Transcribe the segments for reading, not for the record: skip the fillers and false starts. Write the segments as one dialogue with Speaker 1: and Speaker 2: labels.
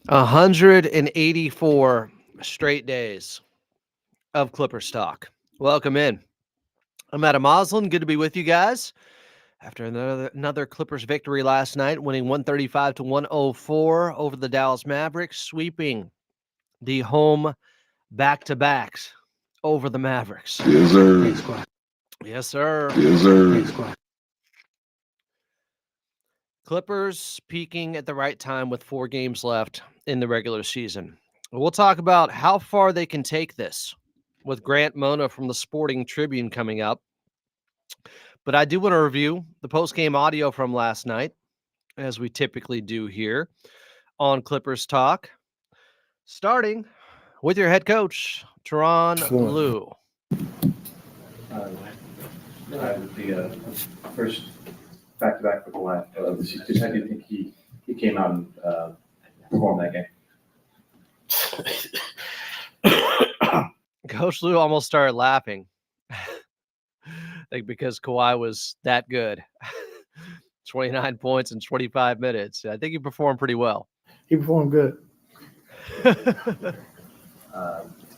Speaker 1: 184 straight days of Clippers talk. Welcome in. I'm Adam Moslin. Good to be with you guys. After another Clippers victory last night, winning 135-104 over the Dallas Mavericks, sweeping the home back-to-backs over the Mavericks.
Speaker 2: Yes, sir.
Speaker 1: Yes, sir.
Speaker 2: Yes, sir.
Speaker 1: Clippers peaking at the right time with 4 games left in the regular season. We'll talk about how far they can take this with Grant Mona from the Sporting Tribune coming up. But I do want to review the post-game audio from last night, as we typically do here on Clippers Talk, starting with your head coach, Tyronn Lue.
Speaker 3: The first back-to-back for Kawhi. Just how do you think he came out and performed that game?
Speaker 1: Coach Lue almost started laughing. I think because Kawhi was that good. 29 points in 25 minutes. I think he performed pretty well.
Speaker 4: He performed good.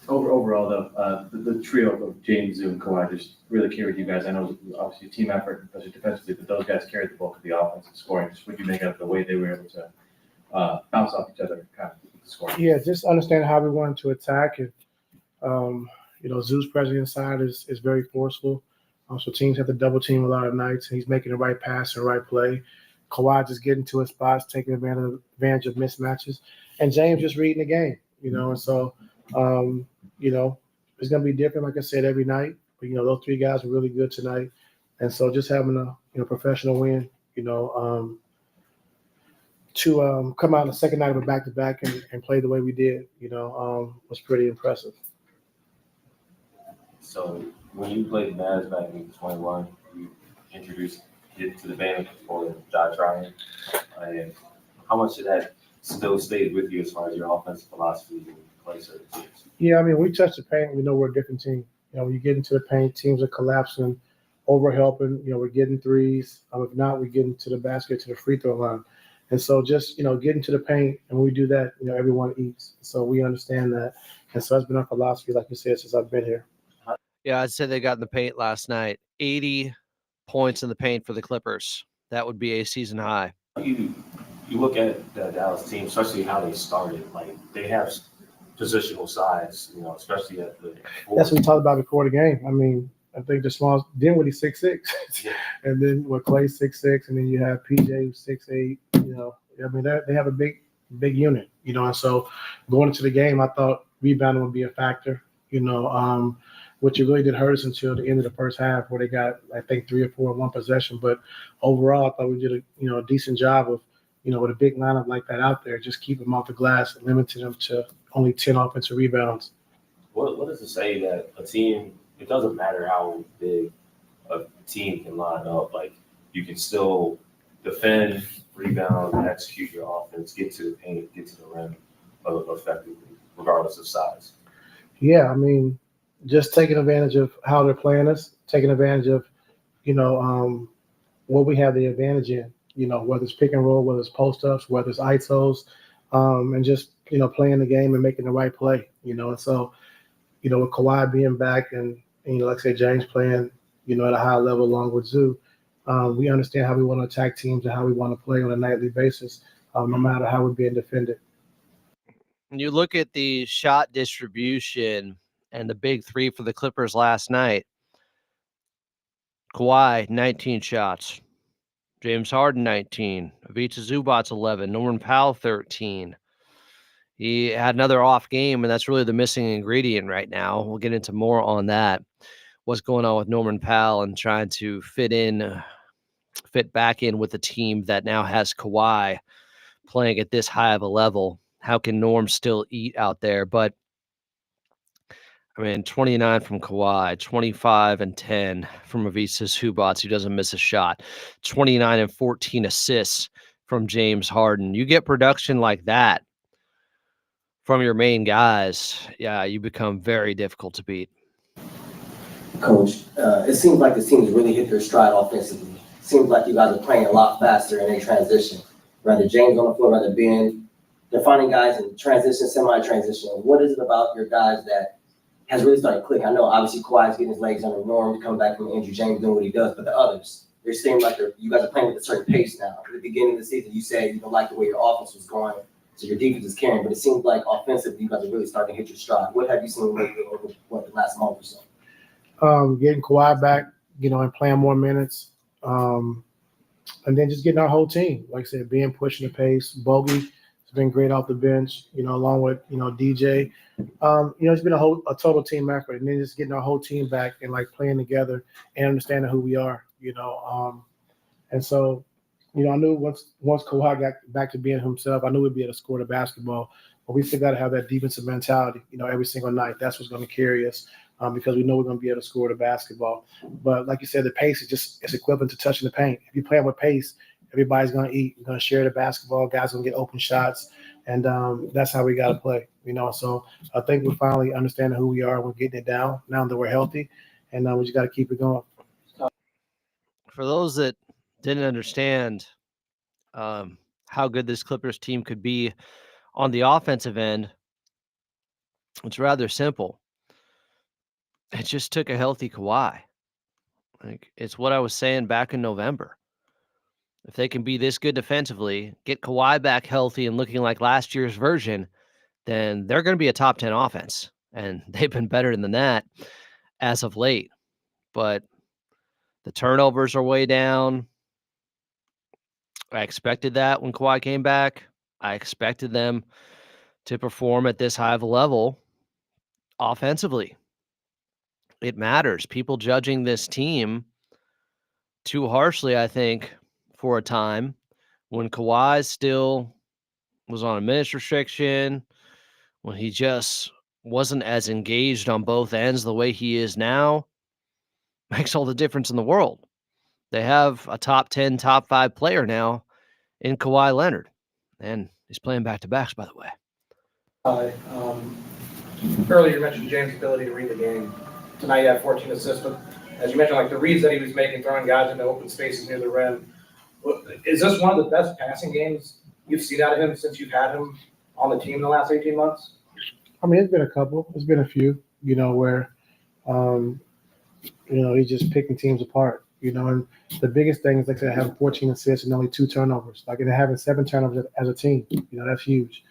Speaker 3: Overall, though, the trio of James, Zoo, and Kawhi just really carried you guys. I know it was obviously a team effort, especially defensively, but those guys carried the bulk of the offensive scoring. Just what you make of the way they were able to bounce off each other and kind of score?
Speaker 4: Yeah, just understand how we wanted to attack. And, Zoo's presence inside is very forceful. So teams have to double team a lot of nights. He's making the right pass and the right play. Kawhi just getting to his spots, taking advantage of mismatches. And James just reading the game, And so, it's going to be different, like I said, every night. But, those 3 guys were really good tonight. And so just having a, professional win, to come out in the second night of a back-to-back and play the way we did, was pretty impressive.
Speaker 5: So when you played the Mavs back in 21, you introduced it to the band for Josh Ryan. And how much of that still stayed with you as far as your offensive philosophy and play certain teams?
Speaker 4: Yeah, we touch the paint. We know we're a different team. When you get into the paint, teams are collapsing, over-helping. We're getting threes. If not, we get into the basket to the free throw line. And so just, getting to the paint, and when we do that, everyone eats. So we understand that. And so that's been our philosophy, like you said, since I've been here.
Speaker 1: Yeah, I'd say they got in the paint last night. 80 points in the paint for the Clippers. That would be a season high.
Speaker 5: You look at the Dallas team, especially how they started. Like, they have positional size, especially at the four.
Speaker 4: That's what we talked about before the game. I think the small – Dinwiddie's 6'6".
Speaker 5: Yeah.
Speaker 4: And then Clay's 6'6", and then you have PJ who's 6'8". They have a big unit, And so going into the game, I thought rebounding would be a factor, which it really didn't hurt us until the end of the first half where they got, I think, 3 or 4 in one possession. But overall, I thought we did a decent job of, with a big lineup like that out there, just keep them off the glass and limiting them to only 10 offensive rebounds.
Speaker 5: What does it say that a team, it doesn't matter how big a team can line up, like you can still defend, rebound, and execute your offense, get to the paint, get to the rim effectively, regardless of size?
Speaker 4: Yeah, just taking advantage of how they're playing us, taking advantage of, what we have the advantage in, whether it's pick and roll, whether it's post-ups, whether it's ISOs, and just, playing the game and making the right play, And so, with Kawhi being back and like I say, James playing, at a high level along with Zoo, we understand how we want to attack teams and how we want to play on a nightly basis, no matter how we're being defended.
Speaker 1: When you look at the shot distribution and the big 3 for the Clippers last night, Kawhi, 19 shots. James Harden, 19. Ivica Zubac, 11. Norman Powell, 13. He had another off game, and that's really the missing ingredient right now. We'll get into more on that. What's going on with Norman Powell and trying to fit back in with a team that now has Kawhi playing at this high of a level. How can Norm still eat out there? But 29 from Kawhi, 25 and 10 from Ivica Zubac, who doesn't miss a shot, 29 and 14 assists from James Harden. You get production like that from your main guys, yeah, you become very difficult to beat.
Speaker 6: Coach, it seems like the team's really hit their stride offensively. It seems like you guys are playing a lot faster in a transition. Rather James on the floor, rather Ben, they're finding guys in transition, semi-transition. What is it about your guys that has really started clicking? I know obviously Kawhi's getting his legs under Norm, coming back from Andrew James doing what he does, but the others, they're seeming like you guys are playing with a certain pace now. At the beginning of the season, you said you don't like the way your offense was going, so your defense is carrying, but it seems like offensively you guys are really starting to hit your stride. What have you seen lately over the last month or so?
Speaker 4: Getting Kawhi back, and playing more minutes. And then just getting our whole team, like I said, being pushing the pace. Bogey has been great off the bench, along with, DJ. It's been a total team effort. And then just getting our whole team back and like playing together and understanding who we are, And so, I knew once Kawhi got back to being himself, I knew we'd be able to score the basketball. But we still got to have that defensive mentality, every single night. That's what's going to carry us. Because we know we're going to be able to score the basketball. But like you said, the pace is equivalent to touching the paint. If you're playing with pace, everybody's going to eat. You're going to share the basketball. Guys going to get open shots. And that's how we got to play, So I think we're finally understanding who we are. We're getting it down now that we're healthy. And we just got to keep it going.
Speaker 1: For those that didn't understand how good this Clippers team could be on the offensive end, it's rather simple. It just took a healthy Kawhi. Like, it's what I was saying back in November. If they can be this good defensively, get Kawhi back healthy and looking like last year's version, then they're going to be a top 10 offense. And they've been better than that as of late. But the turnovers are way down. I expected that when Kawhi came back. I expected them to perform at this high of a level offensively. It matters. People judging this team too harshly, I think, for a time when Kawhi still was on a minutes restriction, when he just wasn't as engaged on both ends the way he is now, makes all the difference in the world. They have a top 10, top 5 player now in Kawhi Leonard, and he's playing back-to-backs, by the way.
Speaker 2: Earlier you mentioned James' ability to read the game. Tonight you had 14 assists, but as you mentioned, like the reads that he was making, throwing guys into open spaces near the rim. Is this one of the best passing games you've seen out of him since you've had him on the team in the last 18 months?
Speaker 4: I mean, it's been a couple. It's been a few, where, he's just picking teams apart, and the biggest thing is like they're having 14 assists and only 2 turnovers. Like they're having 7 turnovers as a team. That's huge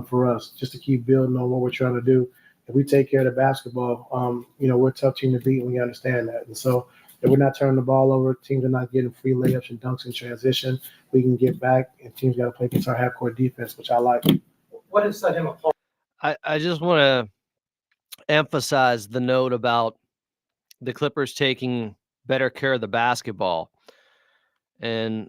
Speaker 4: for us just to keep building on what we're trying to do. If we take care of the basketball, we're a tough team to beat, and we understand that. And so if we're not turning the ball over, teams are not getting free layups and dunks in transition, we can get back, and teams got to play against our half-court defense, which I like.
Speaker 2: What has set him apart?
Speaker 1: I just want to emphasize the note about the Clippers taking better care of the basketball. And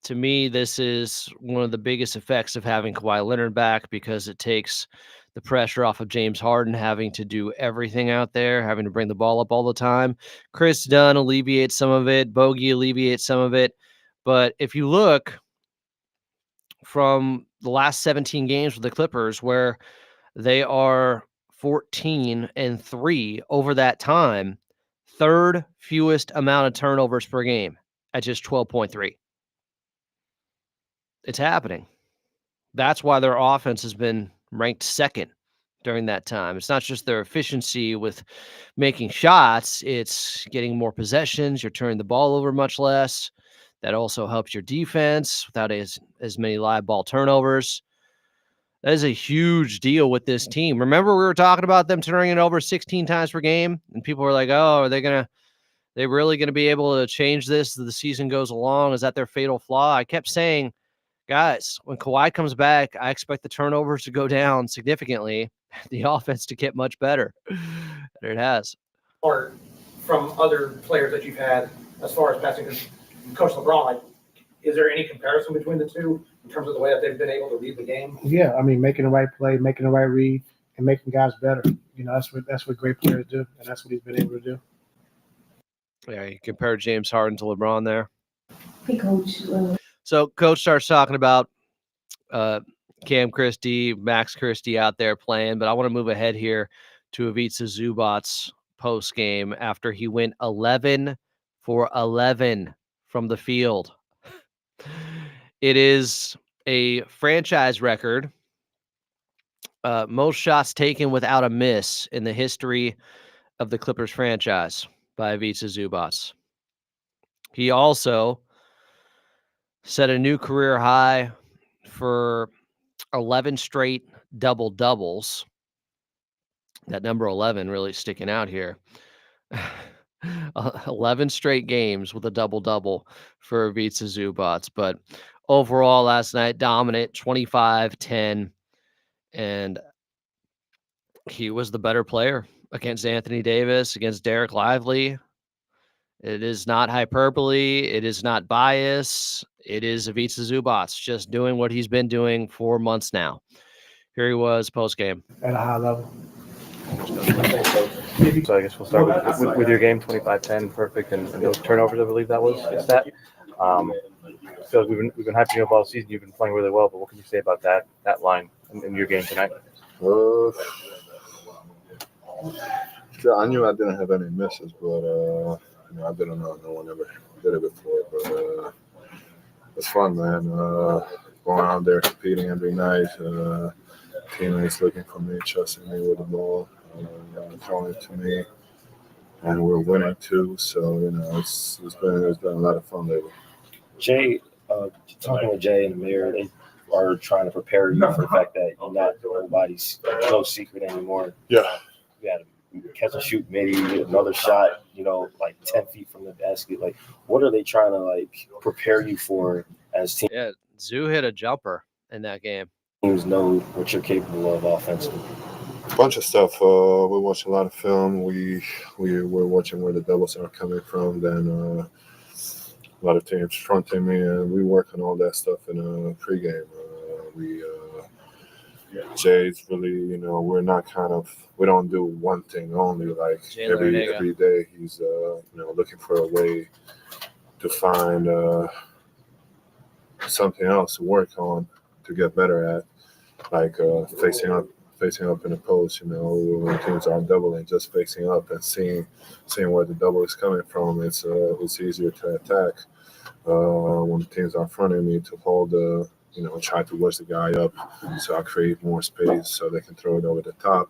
Speaker 1: to me, this is one of the biggest effects of having Kawhi Leonard back, because it takes the pressure off of James Harden having to do everything out there, having to bring the ball up all the time. Chris Dunn alleviates some of it. Bogey alleviates some of it. But if you look from the last 17 games with the Clippers, where they are 14-3 over that time, third fewest amount of turnovers per game at just 12.3. It's happening. That's why their offense has been ranked second during that time. It's not just their efficiency with making shots, it's getting more possessions. You're turning the ball over much less. That also helps your defense without as many live ball turnovers. That is a huge deal with this team. Remember, we were talking about them turning it over 16 times per game, and people were like, oh, are they really going to be able to change this as the season goes along? Is that their fatal flaw? I kept saying, guys, when Kawhi comes back, I expect the turnovers to go down significantly, the offense to get much better. And it has.
Speaker 2: Or from other players that you've had as far as passing, because Coach LeBron, is there any comparison between the two in terms of the way that they've been able to read the game?
Speaker 4: Yeah, I mean, making the right play, making the right read, and making guys better. That's what great players do, and that's what he's been able to do.
Speaker 1: Yeah, you compare James Harden to LeBron there.
Speaker 7: Hey, Coach.
Speaker 1: So Coach starts talking about Cam Christie, Max Christie out there playing, but I want to move ahead here to Ivica Zubac's post game after he went 11 for 11 from the field. It is a franchise record most shots taken without a miss in the history of the Clippers franchise by Ivica Zubac. He also set a new career high for 11 straight double-doubles. That number 11 really sticking out here. 11 straight games with a double-double for Ivica Zubac. But overall last night, dominant, 25-10, and he was the better player against Anthony Davis, against Derek Lively. It is not hyperbole. It is not bias. It is Ivica Zubac just doing what he's been doing for months now. Here he was post-game.
Speaker 4: At a high level.
Speaker 3: So I guess we'll start with your game, 25-10, perfect, and those turnovers, I believe that was a stat. I feel like we've been hyping you up all season. You've been playing really well, but what can you say about that line in your game tonight?
Speaker 7: Yeah, I knew I didn't have any misses, but I didn't know. No one ever did it before, but it's fun, man. Going out there competing every night. Teammates looking for me, trusting me with the ball, throwing it to me, and we're winning too. So it's been a lot of fun lately.
Speaker 5: Jay, talking with Jay and Amir, they are trying to prepare you for the fact that you're not nobody's no secret anymore.
Speaker 7: Yeah.
Speaker 5: You had to catch and shoot, maybe another shot, like 10 feet from the basket. Like, what are they trying to prepare you for as teams?
Speaker 1: Yeah, Zoo hit a jumper in that game.
Speaker 5: Teams know what you're capable of offensively.
Speaker 7: Bunch of stuff. We watch a lot of film. We're watching where the doubles are coming from. Then a lot of teams fronting me, and we work on all that stuff in a pregame. Jay's really, we're not we don't do one thing only. Like every day, he's looking for a way to find something else to work on to get better at, like facing up in the post. When teams are doubling, just facing up and seeing where the double is coming from. It's easier to attack. When teams are fronting me, to hold try to wedge the guy up, so I create more space so they can throw it over the top.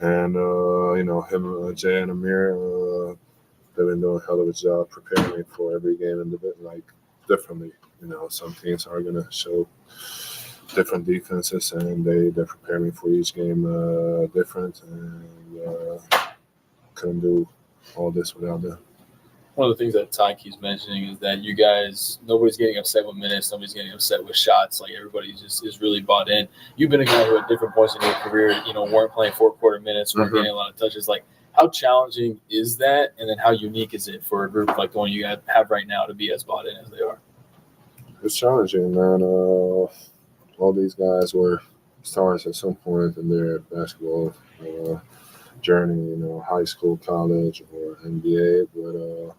Speaker 7: And him, Jay and Amir, they've been doing a hell of a job preparing me for every game in the bit, differently. Some teams are gonna show different defenses, and they prepare me for each game different, and couldn't do all this without them.
Speaker 8: One of the things that Ty keeps mentioning is that you guys, nobody's getting upset with minutes, nobody's getting upset with shots. Like, everybody is really bought in. You've been a guy who at different points in your career, weren't playing 4-quarter minutes, weren't getting a lot of touches. Like, how challenging is that? And then how unique is it for a group like the one you guys have right now to be as bought in as they are?
Speaker 7: It's challenging, man. All these guys were stars at some point in their basketball journey, high school, college, or NBA, but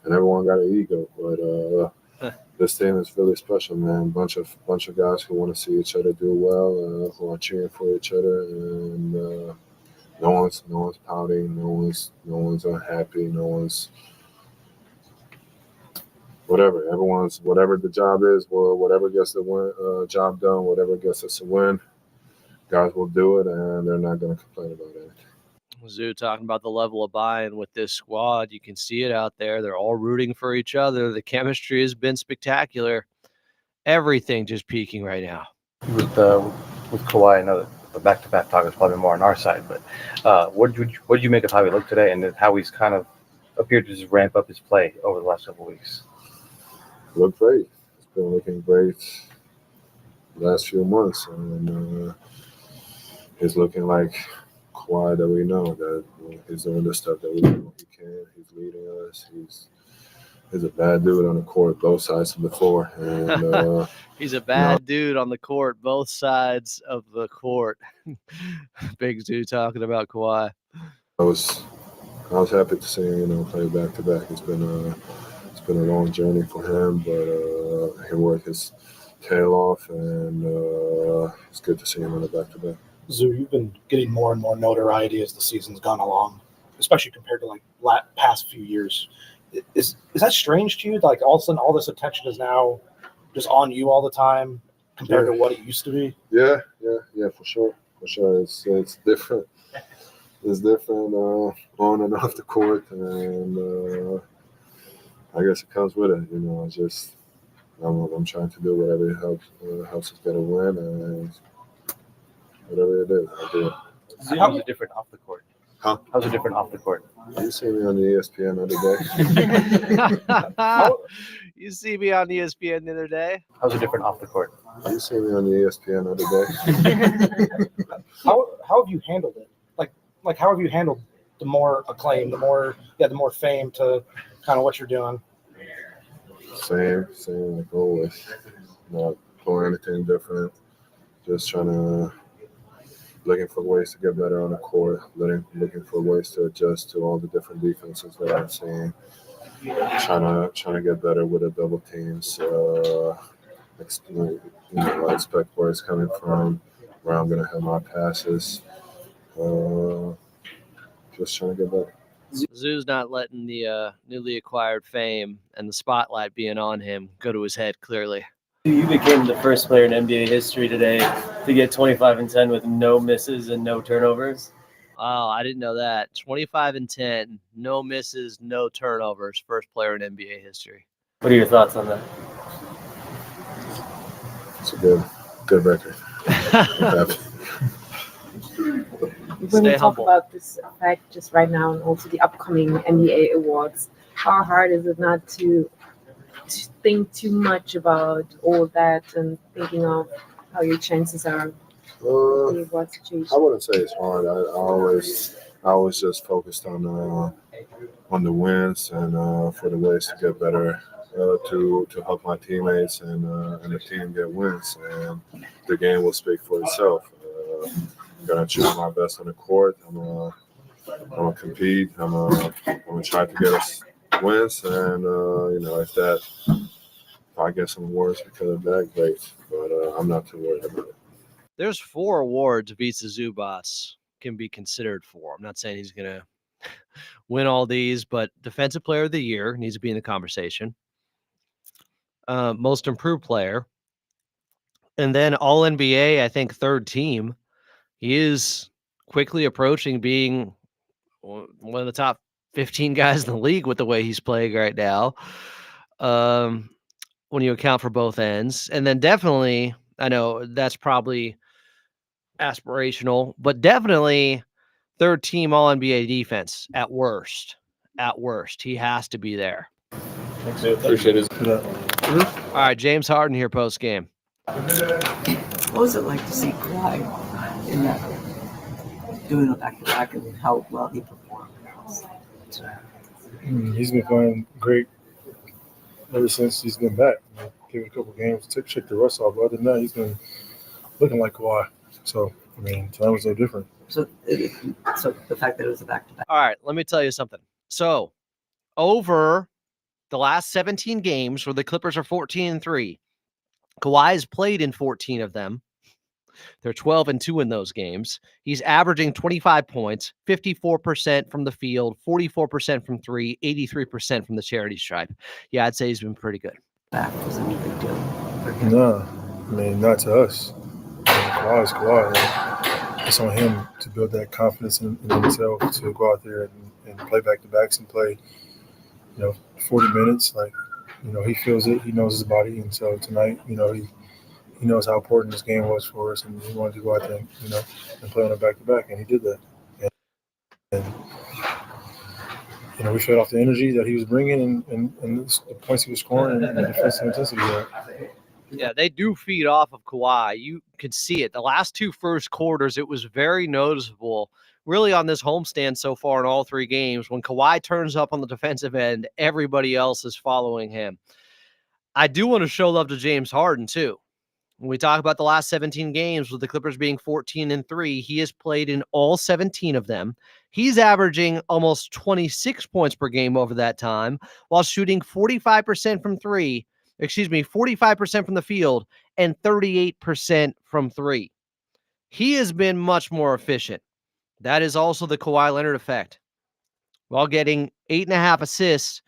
Speaker 7: and everyone got an ego. But this team is really special, man. Bunch of guys who want to see each other do well, who are cheering for each other, and no one's pouting, no one's unhappy, no one's whatever. Everyone's whatever the job is, or whatever gets the job done, whatever gets us a win. Guys will do it, and they're not going to complain about it.
Speaker 1: Zoo talking about the level of buy-in with this squad. You can see it out there. They're all rooting for each other. The chemistry has been spectacular. Everything just peaking right now.
Speaker 3: With Kawhi, I know the back-to-back talk is probably more on our side, but what did you make of how he looked today, and how he's kind of appeared to just ramp up his play over the last couple of weeks?
Speaker 7: Looked great. It's been looking great the last few months, and he's looking like Kawhi that we know, that he's doing the stuff that we know he can. He's leading us. He's a bad dude on the court, both sides of the floor. And
Speaker 1: he's a bad dude on the court, both sides of the court. Big dude talking about Kawhi.
Speaker 7: I was happy to see him, play back to back. It's been a long journey for him, but he worked his tail off, and it's good to see him on the back to back.
Speaker 9: Zoo, you've been getting more and more notoriety as the season's gone along, especially compared to past few years. Is that strange to you? Like, all of a sudden, all this attention is now just on you all the time compared to what it used to be?
Speaker 7: Yeah, for sure. For sure. It's different. It's different on and off the court, and I guess it comes with it. I'm trying to do whatever helps us get a win, and whatever it is, I do it.
Speaker 3: How's it different off the court?
Speaker 7: Huh?
Speaker 3: How's it different off the court?
Speaker 7: You see me on the ESPN the other day.
Speaker 1: You see me on ESPN the other day.
Speaker 3: How's it different off the court?
Speaker 7: You see me on the ESPN the other day.
Speaker 9: How have you handled it? Like how have you handled the more acclaim, the more fame to kind of what you're doing?
Speaker 7: Same like always. Not doing anything different. Just looking for ways to get better on the court. Looking for ways to adjust to all the different defenses that I'm seeing. Trying to get better with the double teams. I expect where it's coming from, where I'm gonna have my passes. Just trying to get better.
Speaker 1: Zoo's not letting the newly acquired fame and the spotlight being on him go to his head, clearly.
Speaker 10: You became the first player in NBA history today to get 25 and 10 with no misses and no turnovers.
Speaker 1: Oh, I didn't know that. 25 and 10, no misses, no turnovers. First player in NBA history.
Speaker 10: What are your thoughts on that?
Speaker 7: It's a good record. I'm happy.
Speaker 11: When we
Speaker 1: Stay
Speaker 11: talk
Speaker 1: humble.
Speaker 11: about this fact just right now and also the upcoming NBA awards, how hard is it not to think too much about all that and thinking of how your chances are in the award situation?
Speaker 7: I wouldn't say it's hard. I always just focused on the wins and for the ways to get better, to help my teammates and the team get wins, and the game will speak for itself. I'm gonna try my best on the court. I'm gonna compete. I'm gonna try to get us wins, and if I get some awards because of that, great. But I'm not too worried about it.
Speaker 1: There's 4 awards Ivica Zubac can be considered for. I'm not saying he's going to win all these, but Defensive Player of the Year needs to be in the conversation. Most Improved Player. And then All-NBA, I think, third team. He is quickly approaching being one of the top 15 guys in the league with the way he's playing right now. When you account for both ends. And then definitely, I know that's probably aspirational, but definitely third team All-NBA defense at worst. At worst, he has to be there.
Speaker 8: Thanks, Zoo. Appreciate it.
Speaker 1: All right, James Harden here post game.
Speaker 12: What was it like to see Kawhi in that, doing a back-to-back and how well he performed?
Speaker 13: He's been playing great ever since he's been back. Give it a couple games, check the rust off. But other than that, he's been looking like Kawhi. So, tonight was no different.
Speaker 12: So the fact that it was a back-to-back.
Speaker 1: All right, let me tell you something. So, over the last 17 games where the Clippers are 14-3, Kawhi has played in 14 of them. They're 12-2 in those games. He's averaging 25 points, 54% from the field, 44% from 3, 83% from the charity stripe. Yeah, I'd say he's been pretty good.
Speaker 12: Back was any big deal.
Speaker 13: No, not to us. Kawhi is Kawhi. It's on him to build that confidence in himself to go out there and play back-to-backs and play, 40 minutes. He feels it. He knows his body. And so tonight, he knows how important this game was for us, and he wanted to go out there, and play on a back-to-back, and he did that. And we fed off the energy that he was bringing and the points he was scoring and the defensive intensity.
Speaker 1: Yeah, they do feed off of Kawhi. You could see it. The last 2 first quarters, it was very noticeable, really on this homestand so far in all 3 games. When Kawhi turns up on the defensive end, everybody else is following him. I do want to show love to James Harden, too. When we talk about the last 17 games with the Clippers being 14-3, he has played in all 17 of them. He's averaging almost 26 points per game over that time while shooting 45% from 45% from the field and 38% from 3. He has been much more efficient. That is also the Kawhi Leonard effect. While getting 8.5 assists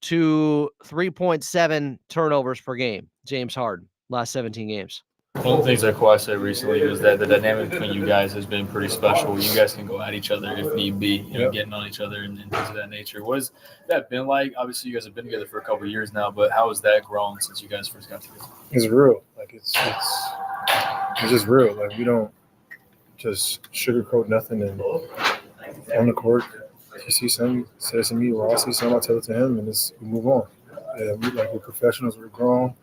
Speaker 1: to 3.7 turnovers per game, James Harden. Last 17 games.
Speaker 8: One of the things that Kawhi said recently was that the dynamic between you guys has been pretty special. You guys can go at each other if need be, getting on each other and things of that nature. What has that been like? Obviously, you guys have been together for a couple of years now, but how has that grown since you guys first got together?
Speaker 13: It's real. Like it's just real. Like we don't just sugarcoat nothing. And on the court, if you see something, say it to me, or I see something, I tell it to him, and we move on. Yeah, we're professionals. We're grown.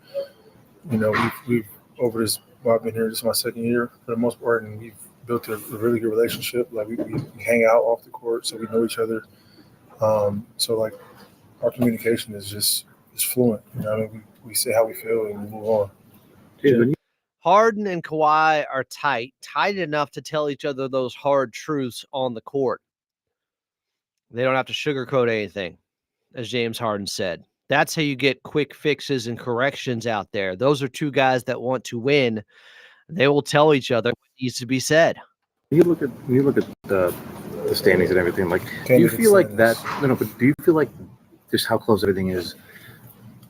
Speaker 13: We've over this. Well, I've been here. This is my second year for the most part, and we've built a really good relationship. Like we hang out off the court, so we know each other. So like our communication is fluent. We say how we feel and we move on.
Speaker 1: Harden and Kawhi are tight enough to tell each other those hard truths on the court. They don't have to sugarcoat anything, as James Harden said. That's how you get quick fixes and corrections out there. Those are two guys that want to win. They will tell each other what needs to be said.
Speaker 14: When you look at the standings and everything, like, do you feel like that? No, but do you feel like just how close everything is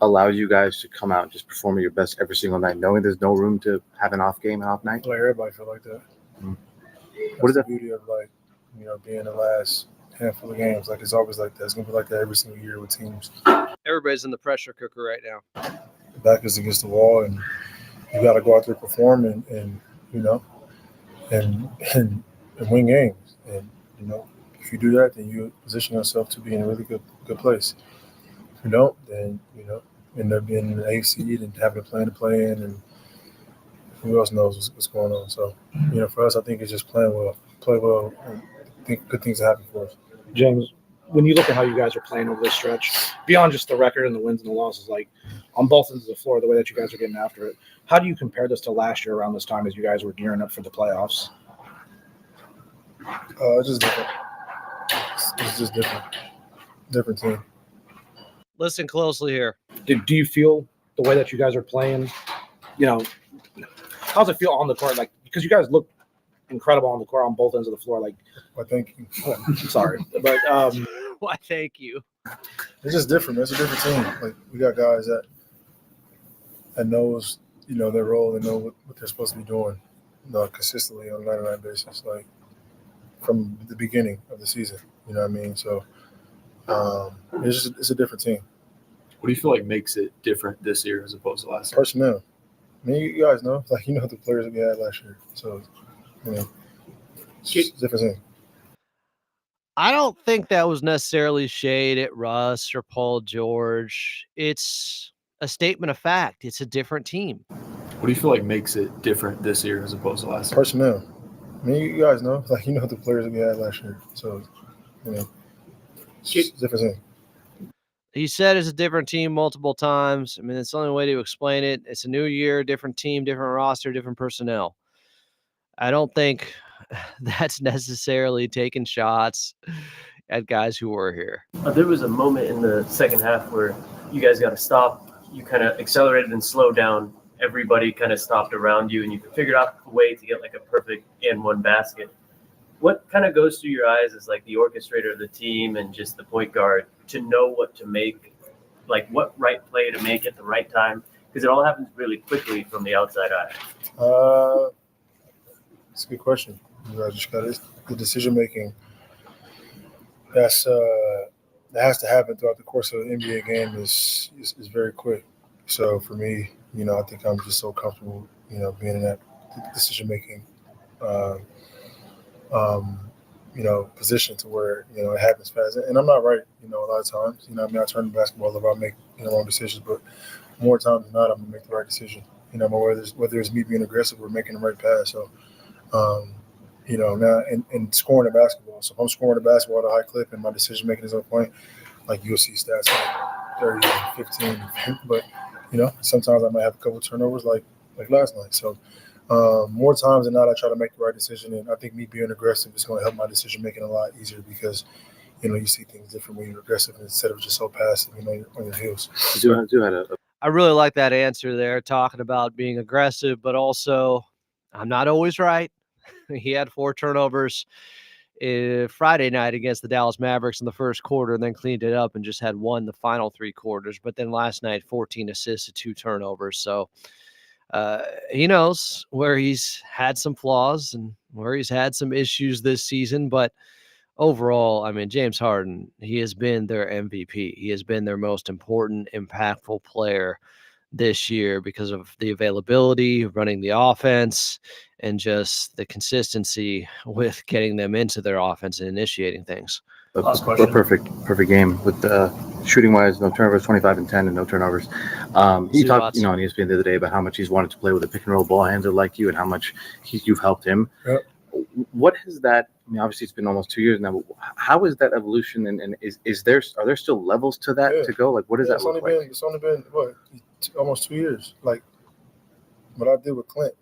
Speaker 14: allows you guys to come out and just perform at your best every single night, knowing there's no room to have an off game, an off night?
Speaker 13: Like everybody feel like that.
Speaker 14: Mm-hmm.
Speaker 13: What is the beauty of being the last handful of games? Like it's always like that. It's gonna be like that every single year with teams.
Speaker 1: Everybody's in the pressure cooker right now.
Speaker 13: The back is against the wall, and you got to go out there, perform, and win games. And if you do that, then you position yourself to be in a really good place. If you don't, then end up being an 8th seed and having a plan to play in, and who else knows what's going on. So for us, I think it's just play well, and I think good things happen for us.
Speaker 9: James, when you look at how you guys are playing over this stretch, beyond just the record and the wins and the losses, like on both ends of the floor, the way that you guys are getting after it, how do you compare this to last year around this time as you guys were gearing up for the playoffs?
Speaker 13: It's just different. It's just different team.
Speaker 1: Listen closely here.
Speaker 9: Do you feel the way that you guys are playing? How does it feel on the court? Like, because you guys look incredible on the court on both ends of the floor. Like,
Speaker 13: well, thank you.
Speaker 9: Sorry, but
Speaker 1: why? Thank you.
Speaker 13: It's just different. It's a different team. Like we got guys that knows their role and know what they're supposed to be doing, consistently on a night-to-night basis, like from the beginning of the season. You know what I mean? So it's a different team.
Speaker 8: What do you feel like makes it different this year as opposed to last year?
Speaker 13: Personnel. I mean, you guys know, the players that we had last year. So, it's just a different team.
Speaker 1: I don't think that was necessarily shade at Russ or Paul George. It's a statement of fact. It's a different team.
Speaker 8: What do you feel like makes it different this year as opposed to last year?
Speaker 13: Personnel. I mean, you guys know, the players that we had last year. So, it's just a different team.
Speaker 1: He said it's a different team multiple times. I mean, it's the only way to explain it. It's a new year, different team, different roster, different personnel. I don't think that's necessarily taking shots at guys who were here.
Speaker 10: There was a moment in the second half where you guys got to stop. You kind of accelerated and slowed down. Everybody kind of stopped around you, and you figured out a way to get like a perfect and one basket. What kind of goes through your eyes as like the orchestrator of the team and just the point guard to know what to make, like what right play to make at the right time? Because it all happens really quickly from the outside eye.
Speaker 13: It's a good question. I just got the decision making. That has to happen throughout the course of an NBA game is very quick. So for me, I think I'm just so comfortable, being in that decision making, position to where it happens fast. And I'm not right, a lot of times. I turn the basketball over, I make wrong decisions, but more times than not, I'm gonna make the right decision. Whether it's me being aggressive or making the right pass. So, now and scoring the basketball. So if I'm scoring the basketball at a high clip and my decision making is on point, like you'll see stats like 30, 15, but sometimes I might have a couple of turnovers like last night. So more times than not, I try to make the right decision, and I think me being aggressive is going to help my decision making a lot easier because you see things different when you're aggressive instead of just so passive, on your heels.
Speaker 1: I really like that answer there, talking about being aggressive, but also I'm not always right. He had 4 turnovers Friday night against the Dallas Mavericks in the first quarter and then cleaned it up and just had 1 the final 3 quarters. But then last night, 14 assists to 2 turnovers. So He knows where he's had some flaws and where he's had some issues this season, but overall, I mean, James Harden, he has been their MVP. He has been their most important, impactful player this year because of the availability, running the offense, and just the consistency with getting them into their offense and initiating things.
Speaker 2: Last question.
Speaker 14: Perfect game with shooting wise, no turnovers, 25 and 10, and no turnovers. He talked, on ESPN the other day about how much he's wanted to play with a pick and roll ball handler like you, and how much you've helped him.
Speaker 13: Yep.
Speaker 14: What has that? I mean, obviously it's been almost 2 years now. But how is that evolution? And are there still levels to that to go? Like, what does that look like?
Speaker 13: It's only been almost 2 years. Like what I did with Clint,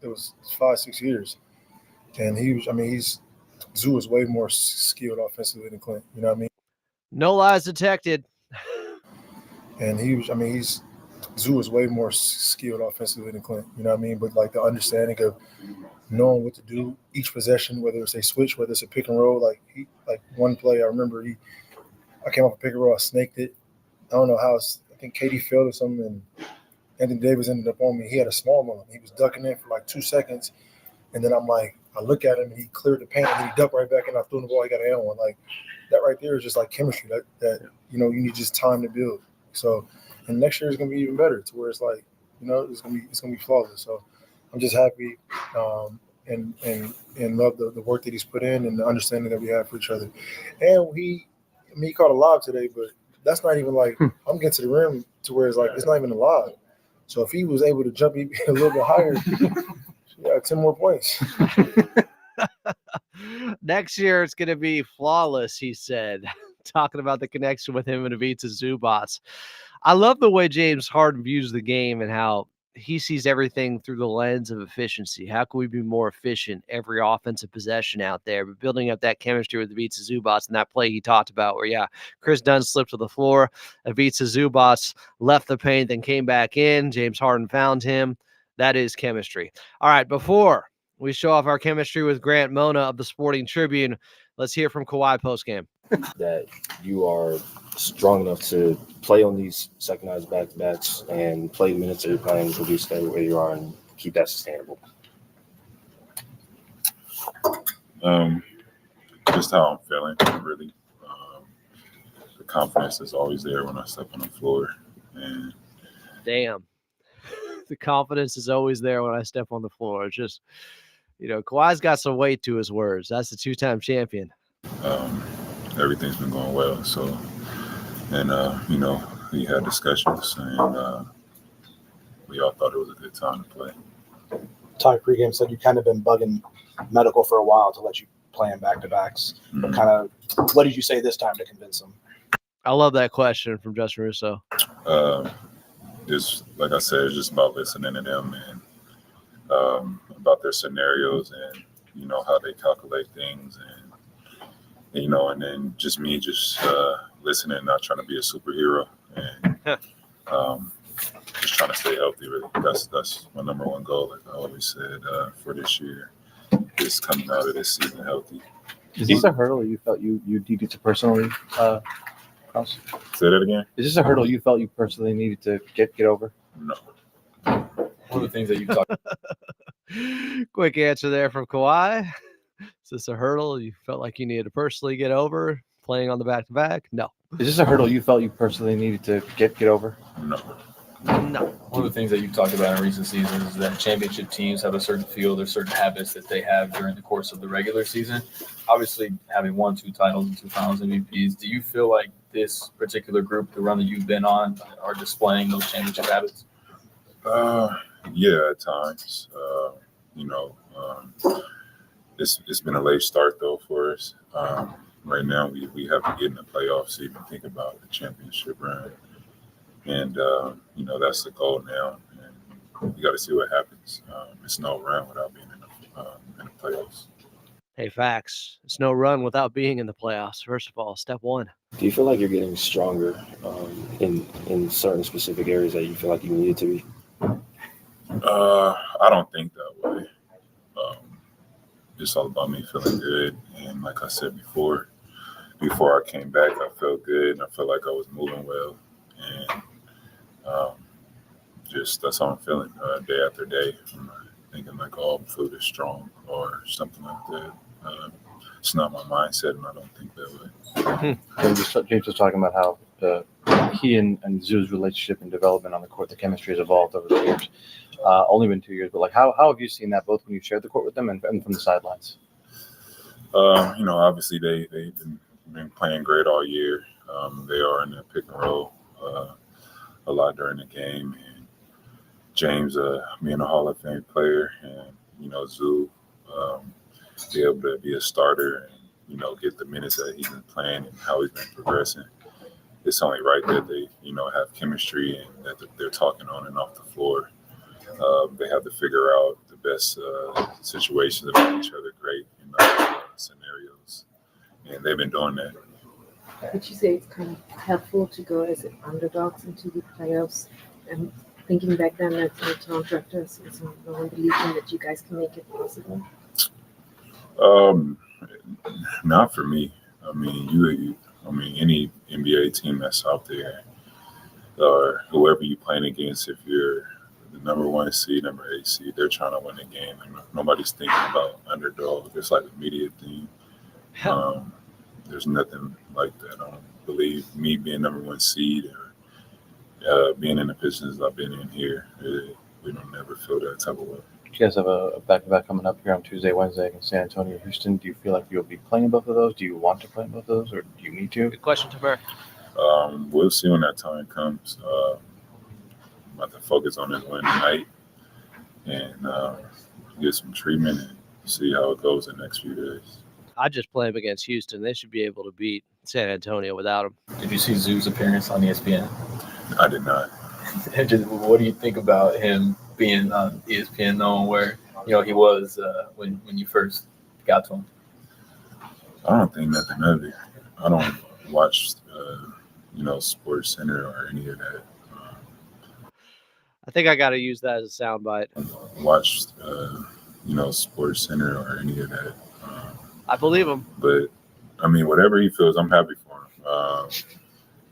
Speaker 13: it was 5-6 years, and Zoo was way more skilled offensively than Clint. You know what I mean?
Speaker 1: No lies detected.
Speaker 13: And Zoo was way more skilled offensively than Clint. You know what I mean? But like the understanding of knowing what to do each possession, whether it's a switch, whether it's a pick and roll. Like one play, I remember I came off a pick and roll, I snaked it. I don't know how. I think Katie failed or something, and Anthony Davis ended up on me. He had a small moment. He was ducking in for like 2 seconds, and then I look at him and he cleared the paint and then he ducked right back and I threw him the ball. He got an L1. Like that right there is just like chemistry that you need just time to build. So, and next year is gonna be even better to where it's like it's gonna be flawless. So I'm just happy and love the work that he's put in and the understanding that we have for each other. And he caught a lob today, but that's not even like I'm getting to the rim to where it's like it's not even a lob. So if he was able to jump a little bit higher, 10 more points.
Speaker 1: Next year it's going to be flawless, he said, talking about the connection with him and Ivica Zubac. I love the way James Harden views the game and how he sees everything through the lens of efficiency. How can we be more efficient every offensive possession out there? But building up that chemistry with Ivica Zubac and that play he talked about where, Chris Dunn slipped to the floor. Ivica Zubac left the paint, then came back in. James Harden found him. That is chemistry. All right, before we show off our chemistry with Grant Mona of the Sporting Tribune, let's hear from Kawhi postgame.
Speaker 5: That you are strong enough to play on these secondized back-to-backs and play the minutes that you're playing, produce that where you are, and keep that sustainable.
Speaker 7: Just how I'm feeling, really. The confidence is always there when I step on the floor. And
Speaker 1: damn, the confidence is always there when I step on the floor. It's just, Kawhi's got some weight to his words. That's the 2-time champion.
Speaker 7: Everything's been going well. So, and, we had discussions and we all thought it was a good time to play.
Speaker 9: Ty pregame said you kind of been bugging medical for a while to let you play in back-to-backs.
Speaker 7: Mm-hmm.
Speaker 9: What did you say this time to convince him?
Speaker 1: I love that question from Justin Russo.
Speaker 7: Just like I said, it's just about listening to them and about their scenarios and how they calculate things and then just me listening, not trying to be a superhero and just trying to stay healthy. Really, that's my number one goal. Like I always said for this year, is coming out of this season healthy.
Speaker 14: Is this a hurdle you felt you needed to personally cross?
Speaker 7: Say that again.
Speaker 14: Is this a hurdle you felt you personally needed to get over?
Speaker 7: No.
Speaker 8: One of the things that you talked
Speaker 1: Quick answer there from Kawhi. Is this a hurdle you felt like you needed to personally get over playing on the back-to-back? No.
Speaker 14: Is this a hurdle you felt you personally needed to get over?
Speaker 7: No.
Speaker 8: One of the things that you've talked about in recent seasons is that championship teams have a certain feel, there's certain habits that they have during the course of the regular season. Obviously, having won 2 titles and 2 finals MVPs, do you feel like this particular group, the run that you've been on, are displaying those championship habits?
Speaker 7: Yeah, at times. It's been a late start though for us. Right now, we have to get in the playoffs to even think about the championship run, and that's the goal now. And we got to see what happens. It's no run without being in the playoffs.
Speaker 1: Hey, facts. It's no run without being in the playoffs. First of all, step one.
Speaker 5: Do you feel like you're getting stronger in certain specific areas that you feel like you needed to be?
Speaker 7: I don't think that way. It's all about me feeling good, and like I said before I came back, I felt good, and I felt like I was moving well, and
Speaker 15: just that's how I'm feeling day after day. I'm not thinking like, oh, food is strong or something like that. It's not my mindset, and I don't think that way.
Speaker 14: James was talking about how he and Zoo's relationship and development on the court, the chemistry has evolved over the years. Only been 2 years, but like how have you seen that both when you shared the court with them and from the sidelines?
Speaker 15: Obviously they've been playing great all year. They are in the pick and roll a lot during the game. And James, being a Hall of Fame player, and Zoo, be able to be a starter and get the minutes that he's been playing and how he's been progressing. It's only right that they have chemistry and that they're talking on and off the floor. They have to figure out the best situations to make each other great in scenarios, and they've been doing that.
Speaker 11: Would you say it's kind of helpful to go as underdogs into the playoffs? And thinking back then that Toronto Raptors was no one believing that you guys can make it possible.
Speaker 15: Not for me. I mean, any NBA team that's out there, or whoever you're playing against, if you're the number 1 seed, number 8 seed, they're trying to win the game. And nobody's thinking about underdog. It's like a media thing. There's nothing like that. I don't believe me being number 1 seed or being in the positions I've been in here. We don't never feel that type of way.
Speaker 14: You guys have a back-to-back coming up here on Tuesday, Wednesday against San Antonio, Houston. Do you feel like you'll be playing both of those? Do you want to play both of those, or do you need to?
Speaker 1: Good question, Tamer.
Speaker 15: We'll see when that time comes. I'm about to focus on this win tonight and get some treatment and see how it goes the next few days.
Speaker 1: I just play him against Houston. They should be able to beat San Antonio without him.
Speaker 8: Did you see Zoo's appearance on ESPN?
Speaker 15: I did not.
Speaker 8: And just, what do you think about him being on ESPN, knowing where he was when you first got to him?
Speaker 15: I don't think nothing of it. I don't watch Sports Center or any of that.
Speaker 1: I think I got to use that as a soundbite.
Speaker 15: Watch Sports Center or any of that.
Speaker 1: I believe him.
Speaker 15: But whatever he feels, I'm happy for him.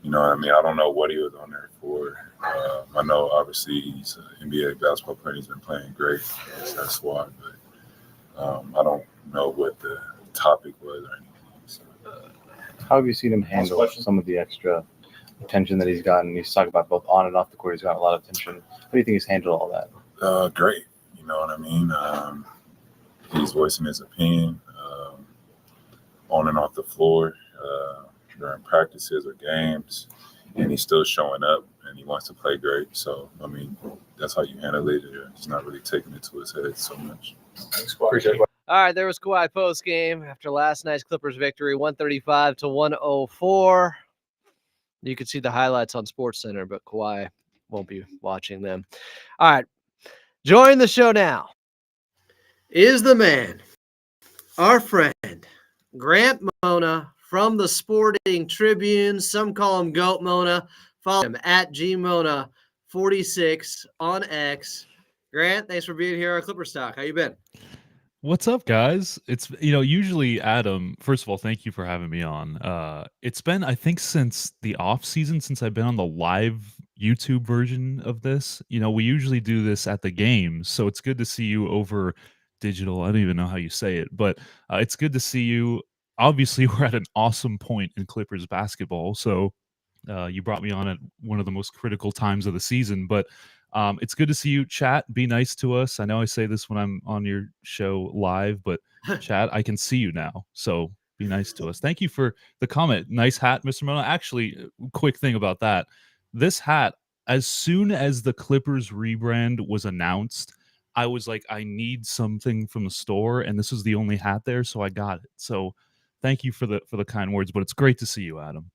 Speaker 15: I don't know what he was on there for. I know obviously he's an NBA basketball player. He's been playing great. That's why. But I don't know what the topic was or anything. So.
Speaker 14: How have you seen him handle some of the extra attention that he's gotten? He's talking about both on and off the court. He's gotten a lot of attention. How do you think he's handled all that?
Speaker 15: Great. You know what I mean? He's voicing his opinion on and off the floor during practices or games, and he's still showing up and he wants to play great. So, that's how you handle it. He's not really taking it to his head so much.
Speaker 8: Appreciate it.
Speaker 1: All right, there was Kawhi post game after last night's Clippers victory, 135-104. You can see the highlights on SportsCenter, but Kawhi won't be watching them. All right, join the show now is the man, our friend, Grant Mona from the Sporting Tribune. Some call him Goat Mona. Follow him at GMona46 on X. Grant, thanks for being here on Clippers Talk. How you been?
Speaker 16: What's up, guys? It's, usually Adam, first of all, thank you for having me on. It's been, I think, since the off season, since I've been on the live YouTube version of this. We usually do this at the games, so it's good to see you over digital. I don't even know how you say it, but it's good to see you. Obviously, we're at an awesome point in Clippers basketball, so you brought me on at one of the most critical times of the season, but it's good to see you, chat. Be nice to us. I know I say this when I'm on your show live, but chat, I can see you now. So be nice to us. Thank you for the comment. Nice hat, Mr. Mona. Actually, quick thing about that. This hat, as soon as the Clippers rebrand was announced, I was like, I need something from the store, and this was the only hat there, so I got it. So thank you for the kind words, but it's great to see you, Adam.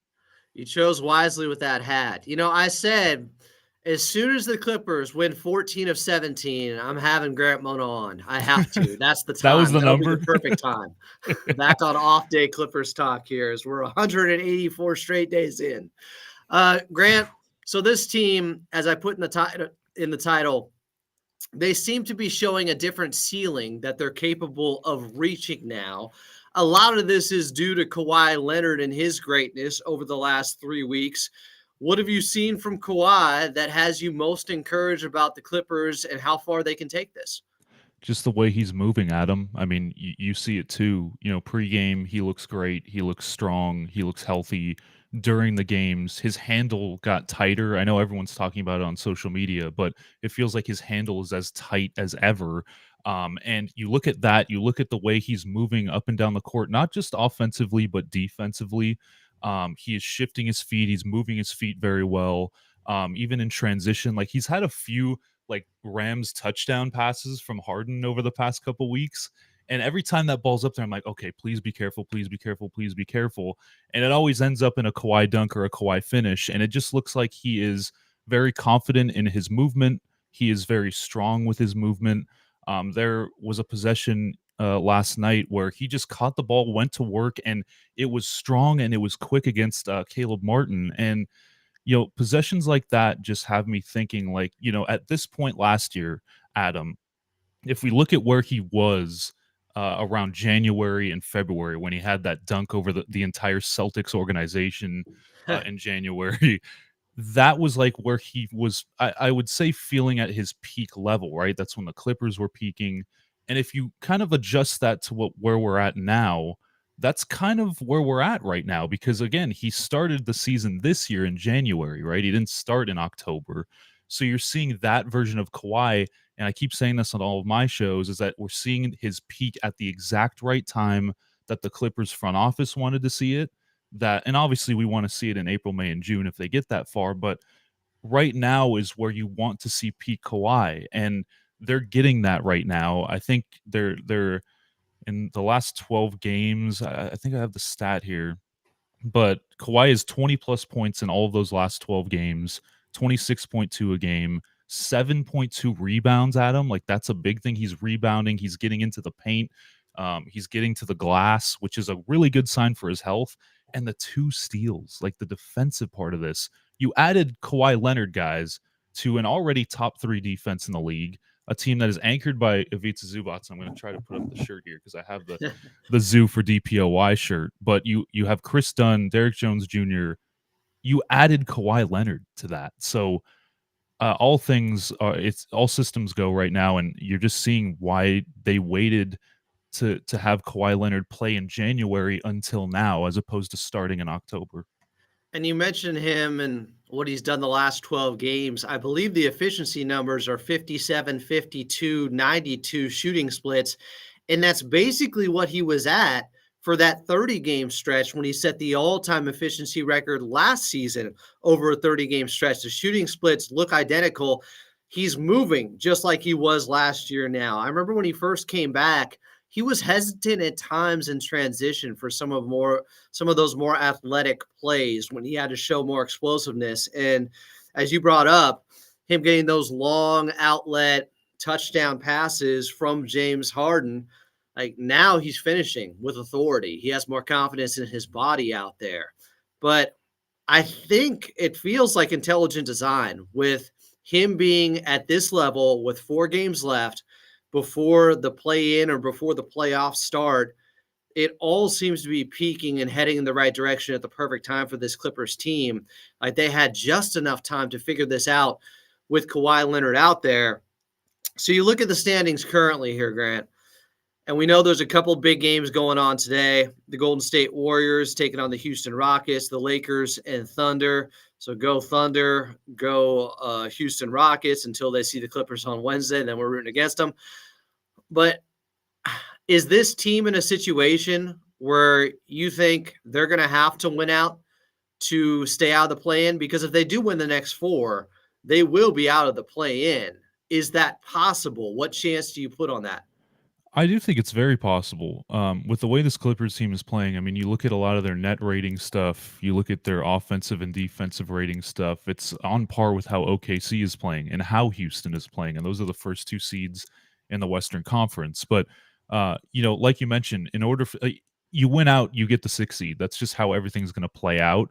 Speaker 1: You chose wisely with that hat. I said, as soon as the Clippers win 14 of 17, I'm having Grant Mona on. I have to. That's the time.
Speaker 16: That was the
Speaker 1: That'll
Speaker 16: number.
Speaker 1: be the perfect time. Back on off day Clippers talk here as we're 184 straight days in. Grant, so this team, as I put in the title, they seem to be showing a different ceiling that they're capable of reaching now. A lot of this is due to Kawhi Leonard and his greatness over the last 3 weeks. what have you seen from Kawhi that has you most encouraged about the Clippers and how far they can take this?
Speaker 16: Just the way he's moving, Adam. I mean, you see it too. Pregame, he looks great. He looks strong. He looks healthy. During the games, his handle got tighter. I know everyone's talking about it on social media, but it feels like his handle is as tight as ever. And you look at that, you look at the way he's moving up and down the court, not just offensively, but defensively. He is shifting his feet. He's moving his feet very well. Even in transition, like he's had a few like Rams touchdown passes from Harden over the past couple weeks. And every time that ball's up there, I'm like, okay, please be careful, please be careful, please be careful. And it always ends up in a Kawhi dunk or a Kawhi finish. And it just looks like he is very confident in his movement. He is very strong with his movement. There was a possession last night where he just caught the ball, went to work, and it was strong and it was quick against Caleb Martin. And possessions like that just have me thinking, like, at this point last year, Adam, if we look at where he was around January and February when he had that dunk over the entire Celtics organization in January, that was like where he was, I would say, feeling at his peak level, right? That's when the Clippers were peaking. And if you kind of adjust that to where we're at now, that's kind of where we're at right now, because again, he started the season this year in January, right? He didn't start in October. So you're seeing that version of Kawhi, and I keep saying this on all of my shows, is that we're seeing his peak at the exact right time that the Clippers front office wanted to see it. And obviously we want to see it in April, May, and June if they get that far, but right now is where you want to see peak Kawhi, and they're getting that right now. I think they're in the last 12 games, I think I have the stat here, but Kawhi is 20 plus points in all of those last 12 games, 26.2 a game, 7.2 rebounds, Adam. Like, that's a big thing. He's rebounding. He's getting into the paint. He's getting to the glass, which is a really good sign for his health. And the 2 steals, like the defensive part of this. You added Kawhi Leonard, guys, to an already top 3 defense in the league, a team that is anchored by Ivica Zubac. I'm going to try to put up the shirt here because I have the Zoo for DPOY shirt. But you have Chris Dunn, Derek Jones Jr. You added Kawhi Leonard to that. So all systems go right now, and you're just seeing why they waited to have Kawhi Leonard play in January until now, as opposed to starting in October.
Speaker 1: And you mentioned him and what he's done the last 12 games. I believe the efficiency numbers are 57, 52, 92 shooting splits. And that's basically what he was at for that 30-game stretch when he set the all-time efficiency record last season over a 30-game stretch. The shooting splits look identical. He's moving just like he was last year now. I remember when he first came back, he was hesitant at times in transition for some of those more athletic plays when he had to show more explosiveness. And as you brought up, him getting those long outlet touchdown passes from James Harden, like, now he's finishing with authority. He has more confidence in his body out there. But I think it feels like intelligent design with him being at this level with 4 games left before the play-in or before the playoffs start. It all seems to be peaking and heading in the right direction at the perfect time for this Clippers team. Like, they had just enough time to figure this out with Kawhi Leonard out there. So you look at the standings currently here, Grant, and we know there's a couple big games going on today. The Golden State Warriors taking on the Houston Rockets, the Lakers and Thunder. So go Thunder, go Houston Rockets until they see the Clippers on Wednesday, and then we're rooting against them. But is this team in a situation where you think they're going to have to win out to stay out of the play-in? Because if they do win the next 4, they will be out of the play-in. Is that possible? What chance do you put on that?
Speaker 16: I do think it's very possible. With the way this Clippers team is playing, I mean, you look at a lot of their net rating stuff, you look at their offensive and defensive rating stuff, it's on par with how OKC is playing and how Houston is playing. And those are the first 2 seeds in the Western Conference. But, like you mentioned, in order for you win out, you get the 6th seed. That's just how everything's going to play out.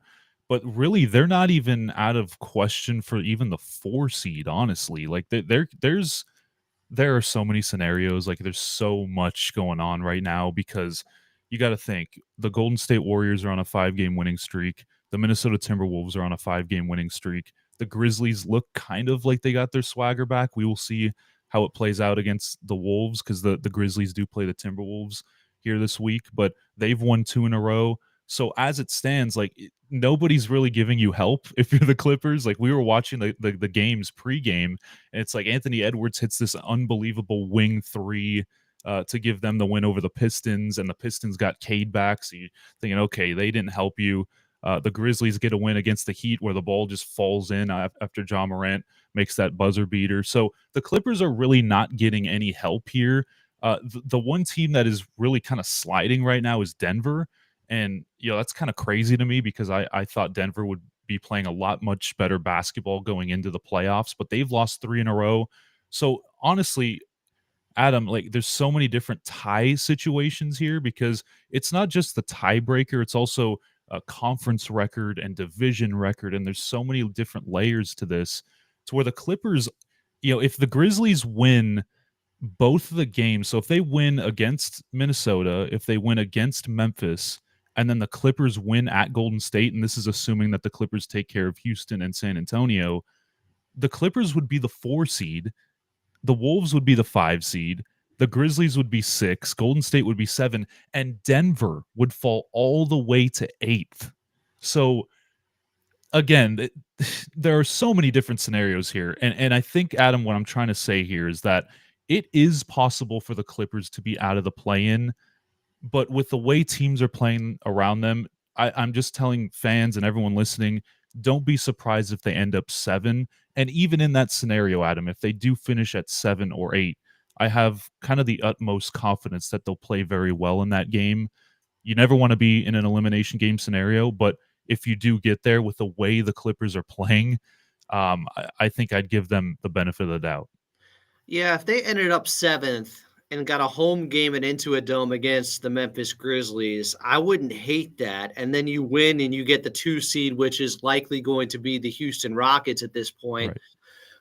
Speaker 16: But really, they're not even out of question for even the 4 seed, honestly. Like, there are so many scenarios. Like, there's so much going on right now, because you got to think the Golden State Warriors are on a 5-game winning streak. The Minnesota Timberwolves are on a 5-game winning streak. The Grizzlies look kind of like they got their swagger back. We will see how it plays out against the Wolves, because the Grizzlies do play the Timberwolves here this week, but they've won 2 in a row. So as it stands, like, nobody's really giving you help if you're the Clippers. Like, we were watching the games pregame, and it's like Anthony Edwards hits this unbelievable wing 3 to give them the win over the Pistons, and the Pistons got Cade back. So you're thinking, okay, they didn't help you. The Grizzlies get a win against the Heat where the ball just falls in after Ja Morant makes that buzzer beater. So the Clippers are really not getting any help here. The one team that is really kind of sliding right now is Denver. And, that's kind of crazy to me, because I thought Denver would be playing a lot much better basketball going into the playoffs, but they've lost 3 in a row. So honestly, Adam, like, there's so many different tie situations here, because it's not just the tiebreaker, it's also a conference record and division record, and there's so many different layers to this, to where the Clippers, if the Grizzlies win both of the games, so if they win against Minnesota, if they win against Memphis, and then the Clippers win at Golden State, and this is assuming that the Clippers take care of Houston and San Antonio, the Clippers would be the 4 seed, the Wolves would be the 5 seed, the Grizzlies would be 6, Golden State would be 7, and Denver would fall all the way to 8th. So again, there are so many different scenarios here. And I think, Adam, what I'm trying to say here is that it is possible for the Clippers to be out of the play-in, but with the way teams are playing around them, I'm just telling fans and everyone listening, don't be surprised if they end up 7. And even in that scenario, Adam, if they do finish at 7 or 8, I have kind of the utmost confidence that they'll play very well in that game. You never want to be in an elimination game scenario, but if you do get there with the way the Clippers are playing, I think I'd give them the benefit of the doubt.
Speaker 1: Yeah, if they ended up 7th and got a home game and into a dome against the Memphis Grizzlies, I wouldn't hate that. And then you win and you get the 2 seed, which is likely going to be the Houston Rockets at this point.
Speaker 16: Right.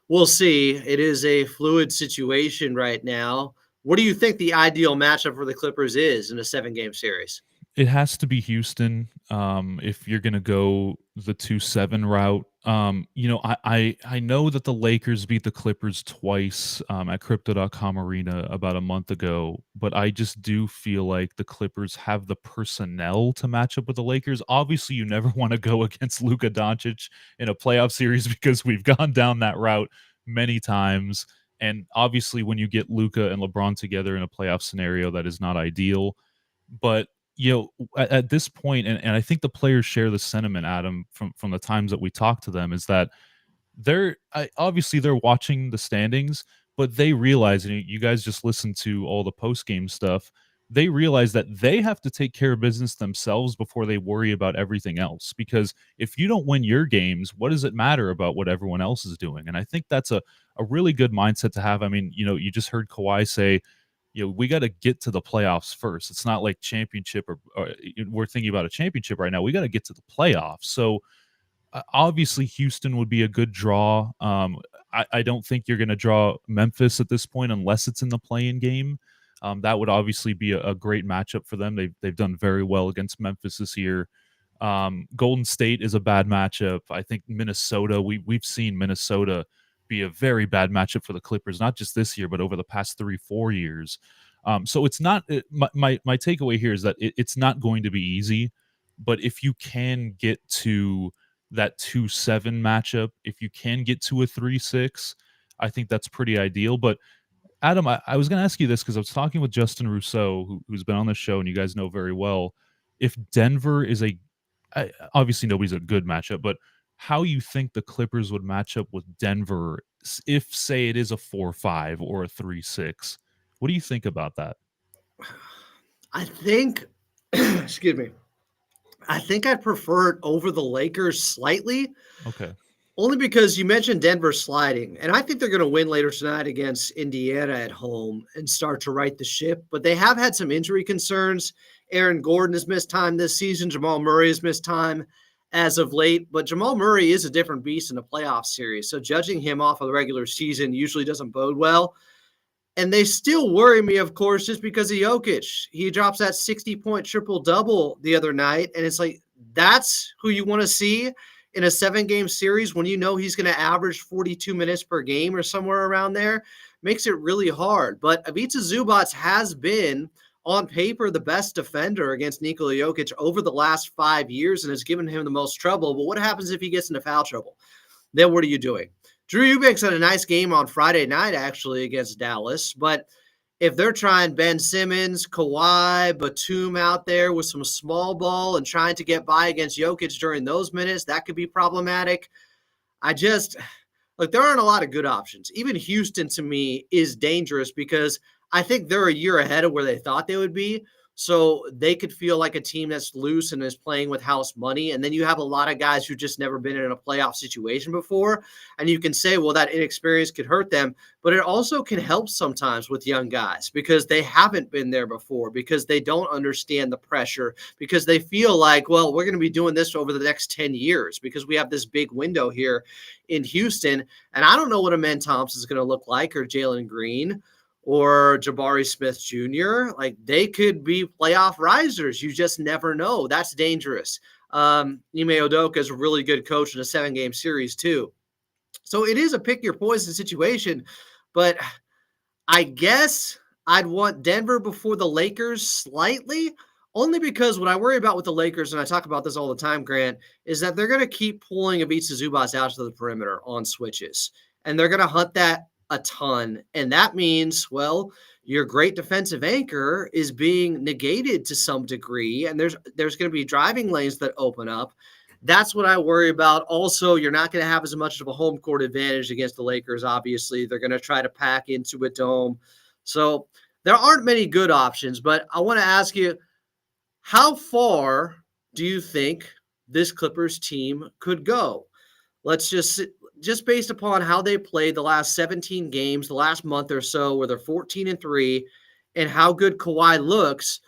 Speaker 1: We'll see. It is a fluid situation right now. What do you think the ideal matchup for the Clippers is in a 7-game series?
Speaker 16: It has to be Houston. If you're going to go the 2-7 route, I know that the Lakers beat the Clippers twice at Crypto.com Arena about a month ago, but I just do feel like the Clippers have the personnel to match up with the Lakers. Obviously, you never want to go against Luka Doncic in a playoff series, because we've gone down that route many times. And obviously, when you get Luka and LeBron together in a playoff scenario, that is not ideal. But at this point, and I think the players share the sentiment, Adam, from the times that we talk to them, is that they're watching the standings, but they realize, and you guys just listen to all the post-game stuff, they realize that they have to take care of business themselves before they worry about everything else. Because if you don't win your games, what does it matter about what everyone else is doing? And I think that's a really good mindset to have. I mean, you just heard Kawhi say, we got to get to the playoffs first. It's not like championship or we're thinking about a championship right now. We got to get to the playoffs. So obviously Houston would be a good draw. I don't think you're going to draw Memphis at this point unless it's in the play-in game. That would obviously be a great matchup for them. They've done very well against Memphis this year. Golden State is a bad matchup. I think Minnesota, we've seen Minnesota be a very bad matchup for the Clippers, not just this year, but over the past 3-4 years. So it's not my takeaway here is that it's not going to be easy, but if you can get to that 2-7 matchup, if you can get to a 3-6, I think that's pretty ideal. But Adam, I was going to ask you this, because I was talking with Justin Rousseau, who's been on the show, and you guys know very well, if Denver is obviously nobody's a good matchup, but how you think the Clippers would match up with Denver if, say, it is a 4-5 or a 3-6. What do you think about that?
Speaker 1: I think, excuse me, I think I prefer it over the Lakers slightly.
Speaker 16: Okay.
Speaker 1: Only because you mentioned Denver sliding, and I think they're going to win later tonight against Indiana at home and start to right the ship. But they have had some injury concerns. Aaron Gordon has missed time this season. Jamal Murray has missed time as of late. But Jamal Murray is a different beast in a playoff series. So judging him off of the regular season usually doesn't bode well. And they still worry me, of course, just because of Jokic. He drops that 60-point triple-double the other night, and it's like that's who you want to see in a 7-game series when you know he's going to average 42 minutes per game or somewhere around there, makes it really hard. But Ivica Zubac has been, on paper, the best defender against Nikola Jokic over the last 5 years and has given him the most trouble. But what happens if he gets into foul trouble? Then what are you doing? Drew Eubanks had a nice game on Friday night, actually, against Dallas. But if they're trying Ben Simmons, Kawhi, Batum out there with some small ball and trying to get by against Jokic during those minutes, that could be problematic. There aren't a lot of good options. Even Houston, to me, is dangerous because I think they're a year ahead of where they thought they would be. So they could feel like a team that's loose and is playing with house money. And then you have a lot of guys who just never been in a playoff situation before. And you can say, well, that inexperience could hurt them. But it also can help sometimes with young guys because they haven't been there before, because they don't understand the pressure, because they feel like, well, we're going to be doing this over the next 10 years because we have this big window here in Houston. And I don't know what Amen Thompson is going to look like, or Jalen Green, or Jabari Smith Jr. Like, they could be playoff risers. You just never know. That's dangerous. Ime Udoka is a really good coach in a 7-game series too. So it is a pick your poison situation, but I guess I'd want Denver before the Lakers slightly, only because what I worry about with the Lakers, and I talk about this all the time, Grant, is that they're going to keep pulling Ivica Zubac out to the perimeter on switches, and they're going to hunt that a ton. And that means, well, your great defensive anchor is being negated to some degree, and there's going to be driving lanes that open up. That's what I worry about. Also, you're not going to have as much of a home court advantage against the Lakers. Obviously, they're going to try to pack into a dome. So there aren't many good options, but I want to ask you, how far do you think this Clippers team could go? Let's just based upon how they played the last 17 games, the last month or so, where they're 14-3, and how good Kawhi looks,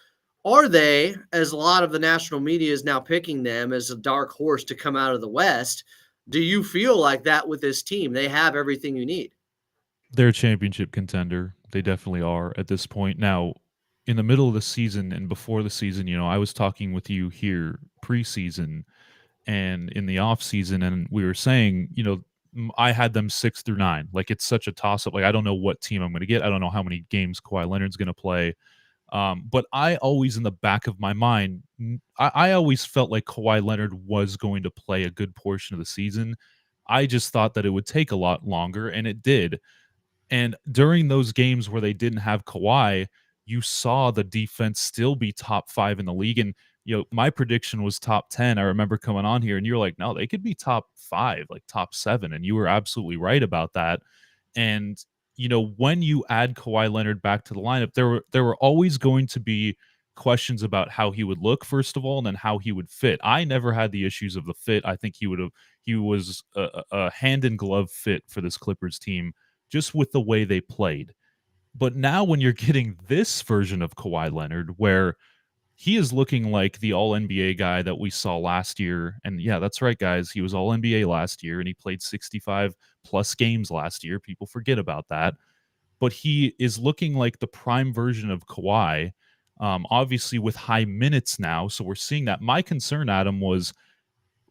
Speaker 1: are they, as a lot of the national media is now picking them as a dark horse to come out of the West? Do you feel like that with this team? They have everything you need.
Speaker 16: They're a championship contender. They definitely are at this point. Now, in the middle of the season and before the season, I was talking with you here preseason and in the off season, and we were saying, I had them 6 through 9. Like, it's such a toss up. Like, I don't know what team I'm going to get. I don't know how many games Kawhi Leonard's going to play. But I always, in the back of my mind, I always felt like Kawhi Leonard was going to play a good portion of the season. I just thought that it would take a lot longer, and it did. And during those games where they didn't have Kawhi, you saw the defense still be top 5 in the league. And, my prediction was top 10. I remember coming on here and you're like, no, they could be top 5, like top 7. And you were absolutely right about that. And, when you add Kawhi Leonard back to the lineup, there were always going to be questions about how he would look, first of all, and then how he would fit. I never had the issues of the fit. I think he was a hand in glove fit for this Clippers team, just with the way they played. But now when you're getting this version of Kawhi Leonard, where he is looking like the all-NBA guy that we saw last year. And yeah, that's right, guys. He was all-NBA last year, and he played 65-plus games last year. People forget about that. But he is looking like the prime version of Kawhi, obviously with high minutes now. So we're seeing that. My concern, Adam, was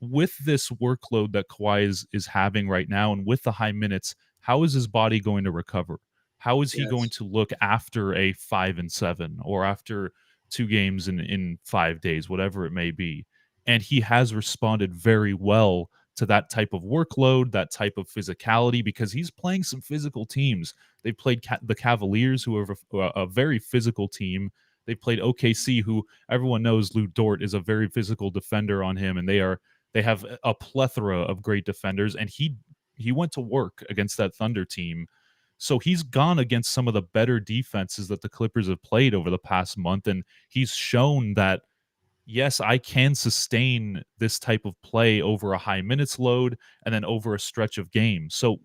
Speaker 16: with this workload that Kawhi is having right now and with the high minutes, how is his body going to recover? How is he going to look after a 5-7 or after 2 games in 5 days, whatever it may be? And he has responded very well to that type of workload, that type of physicality, because he's playing some physical teams. They played the Cavaliers, who are a very physical team. They played OKC, who everyone knows Lou Dort is a very physical defender on him, and they have a plethora of great defenders. And he went to work against that Thunder team. So he's gone against some of the better defenses that the Clippers have played over the past month, and he's shown that, yes, I can sustain this type of play over a high minutes load and then over a stretch of games. So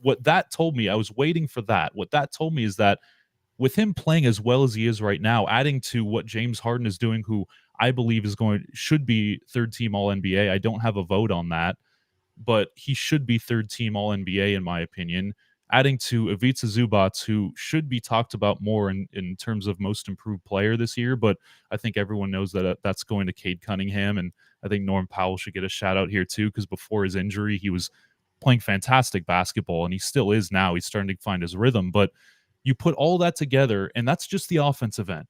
Speaker 16: what that told me, I was waiting for that. What that told me is that with him playing as well as he is right now, adding to what James Harden is doing, who I believe should be third-team All-NBA. I don't have a vote on that, but he should be third-team All-NBA in my opinion. Adding to Ivica Zubac, who should be talked about more in terms of most improved player this year, but I think everyone knows that that's going to Cade Cunningham, and I think Norm Powell should get a shout out here too, because before his injury, he was playing fantastic basketball, and he still is now. He's starting to find his rhythm. But you put all that together, and that's just the offensive end.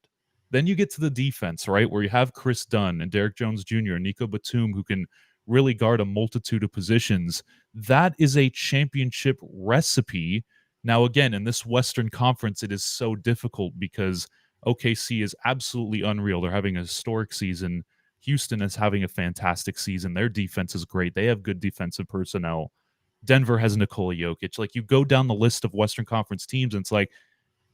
Speaker 16: Then you get to the defense, right, where you have Chris Dunn and Derek Jones Jr. and Nico Batum, who can really guard a multitude of positions. That is a championship recipe. Now, again, in this Western Conference, it is so difficult because OKC is absolutely unreal. They're having a historic season. Houston is having a fantastic season. Their defense is great. They have good defensive personnel. Denver has Nikola Jokic. Like, you go down the list of Western Conference teams, and it's like,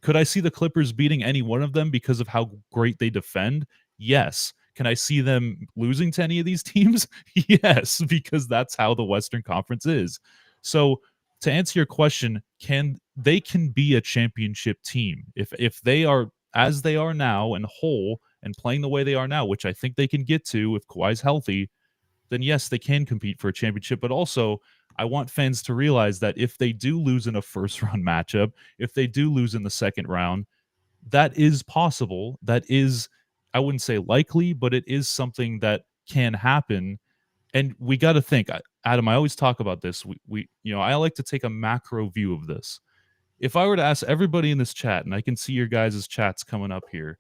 Speaker 16: could I see the Clippers beating any one of them because of how great they defend? Yes. Can I see them losing to any of these teams? Yes, because that's how the Western Conference is. So to answer your question, can be a championship team if they are as they are now and whole and playing the way they are now, which I think they can get to if Kawhi's healthy, then yes, they can compete for a championship. But also, I want fans to realize that if they do lose in a first round matchup, if they do lose in the second round, that is possible. That is, I wouldn't say likely, but it is something that can happen. And we got to think, Adam, I always talk about this. I like to take a macro view of this. If I were to ask everybody in this chat, and I can see your guys' chats coming up here,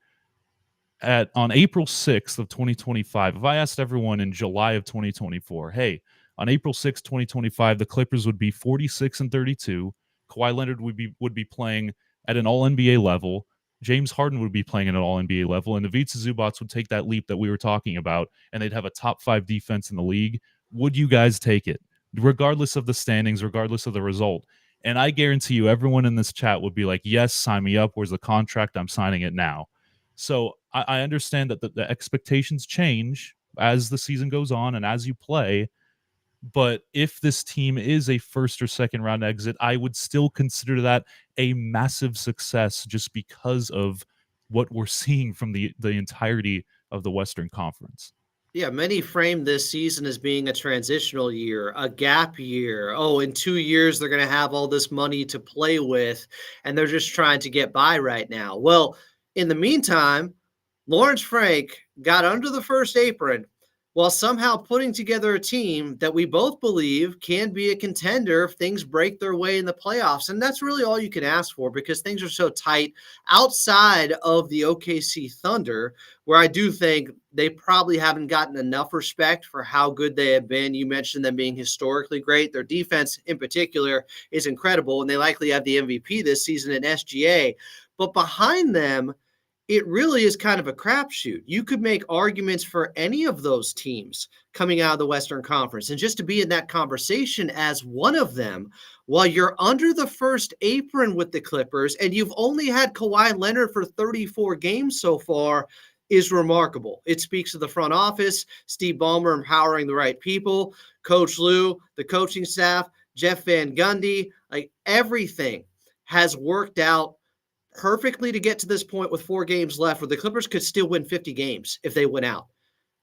Speaker 16: on April 6th of 2025, if I asked everyone in July of 2024, hey, on April 6th, 2025, the Clippers would be 46-32. Kawhi Leonard would be playing at an All-NBA level. James Harden would be playing at an All-NBA level, and Ivica Zubac would take that leap that we were talking about, and they'd have a top 5 defense in the league. Would you guys take it, regardless of the standings, regardless of the result? And I guarantee you, everyone in this chat would be like, yes, sign me up. Where's the contract? I'm signing it now. So I understand that the expectations change as the season goes on and as you play. But if this team is a first or second round exit, I would still consider that a massive success just because of what we're seeing from the entirety of the Western Conference.
Speaker 1: Yeah, many frame this season as being a transitional year, a gap year. Oh, in 2 years, they're going to have all this money to play with, and they're just trying to get by right now. Well, in the meantime, Lawrence Frank got under the first apron while somehow putting together a team that we both believe can be a contender if things break their way in the playoffs. And that's really all you can ask for because things are so tight outside of the OKC Thunder, where I do think they probably haven't gotten enough respect for how good they have been. You mentioned them being historically great. Their defense in particular is incredible, and they likely have the MVP this season in SGA. But behind them, it really is kind of a crapshoot. You could make arguments for any of those teams coming out of the Western Conference. And just to be in that conversation as one of them, while you're under the first apron with the Clippers and you've only had Kawhi Leonard for 34 games so far, is remarkable. It speaks to the front office, Steve Ballmer empowering the right people, Coach Lou, the coaching staff, Jeff Van Gundy, like everything has worked out perfectly to get to this point with 4 games left where the Clippers could still win 50 games if they went out.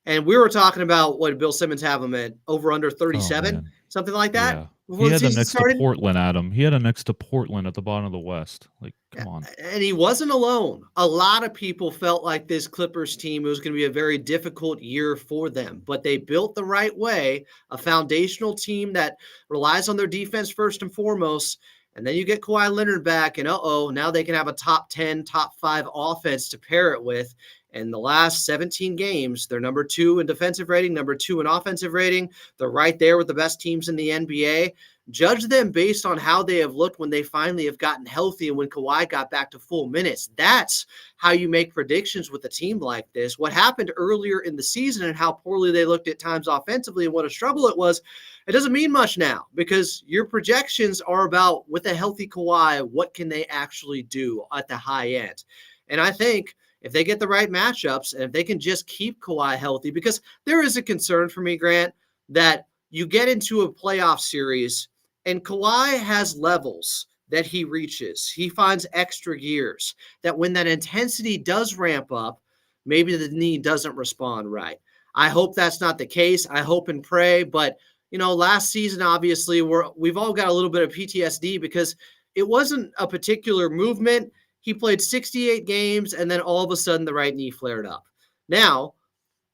Speaker 1: And we were talking about what did Bill Simmons have them at over under 37, something like that.
Speaker 16: Yeah.
Speaker 1: Before
Speaker 16: He
Speaker 1: the
Speaker 16: had them
Speaker 1: season
Speaker 16: next
Speaker 1: started.
Speaker 16: to Portland, Adam. He had them next to Portland at the bottom of the West. Like, come on.
Speaker 1: And he wasn't alone. A lot of people felt like this Clippers team was going to be a very difficult year for them, but they built the right way, a foundational team that relies on their defense first and foremost. And then you get Kawhi Leonard back, and now they can have a top 10, top 5 offense to pair it with. And the last 17 games, they're number 2 in defensive rating, number 2 in offensive rating. They're right there with the best teams in the NBA. Judge them based on how they have looked when they finally have gotten healthy and when Kawhi got back to full minutes. That's how you make predictions with a team like this. What happened earlier in the season and how poorly they looked at times offensively and what a struggle it was, it doesn't mean much now because your projections are about with a healthy Kawhi, what can they actually do at the high end? And I think if they get the right matchups and if they can just keep Kawhi healthy, because there is a concern for me, Grant, that you get into a playoff series and Kawhi has levels that he reaches. He finds extra gears that when that intensity does ramp up, maybe the knee doesn't respond right. I hope that's not the case. I hope and pray. But, last season, obviously, we've all got a little bit of PTSD because it wasn't a particular movement. He played 68 games, and then all of a sudden the right knee flared up. Now,